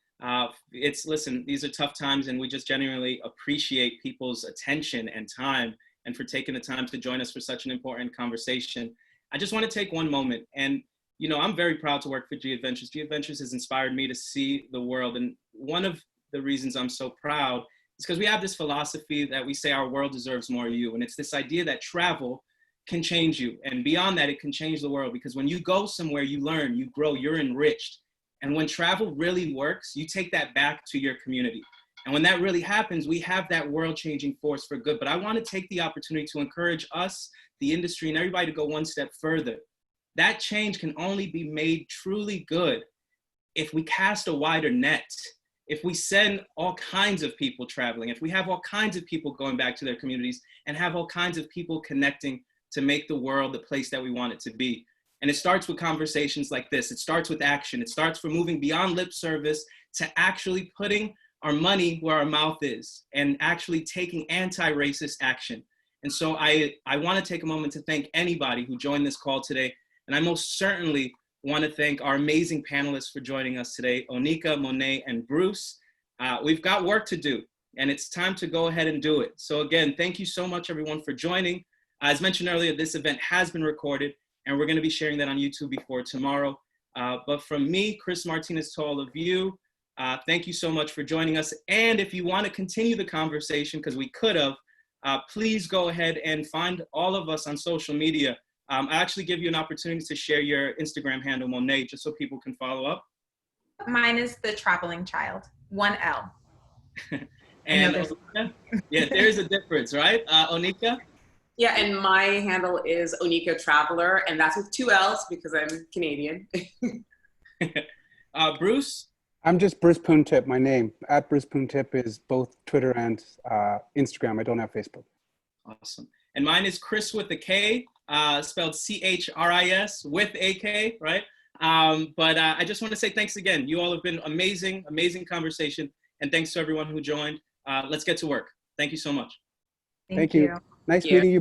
Listen, these are tough times, and we just genuinely appreciate people's attention and time, and for taking the time to join us for such an important conversation. I just want to take one moment, and you know, I'm very proud to work for Gadventures. Gadventures has inspired me to see the world. And one of the reasons I'm so proud is because we have this philosophy that we say our world deserves more of you. And it's this idea that travel can change you. And beyond that, it can change the world, because when you go somewhere, you learn, you grow, you're enriched. And when travel really works, you take that back to your community. And when that really happens, we have that world-changing force for good. But I want to take the opportunity to encourage us, the industry, and everybody to go one step further. That change can only be made truly good if we cast a wider net, if we send all kinds of people traveling, if we have all kinds of people going back to their communities, and have all kinds of people connecting to make the world the place that we want it to be. And it starts with conversations like this. It starts with action. It starts from moving beyond lip service to actually putting our money where our mouth is and actually taking anti-racist action. And so I want to take a moment to thank anybody who joined this call today. And I most certainly want to thank our amazing panelists for joining us today, Oneika, Monet, and Bruce. We've got work to do, and it's time to go ahead and do it. So again, thank you so much, everyone, for joining. As mentioned earlier, this event has been recorded, and we're going to be sharing that on YouTube before tomorrow. But from me, Chris Martinez, to all of you, thank you so much for joining us. And if you want to continue the conversation, because we could have, please go ahead and find all of us on social media. I actually give you an opportunity to share your Instagram handle, Monet, just so people can follow up. Mine is The Traveling Child, 1 L. And Oneika? Yeah, there's a difference, right? Oneika? Yeah, and my handle is Oneika Traveller, and that's with 2 L's because I'm Canadian. Bruce? I'm just Bruce Poontip, my name. At Bruce Poontip is both Twitter and Instagram. I don't have Facebook. Awesome. And mine is Chris with a K, spelled C-H-R-I-S with a K, right? But I just want to say thanks again. You all have been amazing, amazing conversation. And thanks to everyone who joined. Let's get to work. Thank you so much. Thank you. Nice meeting you.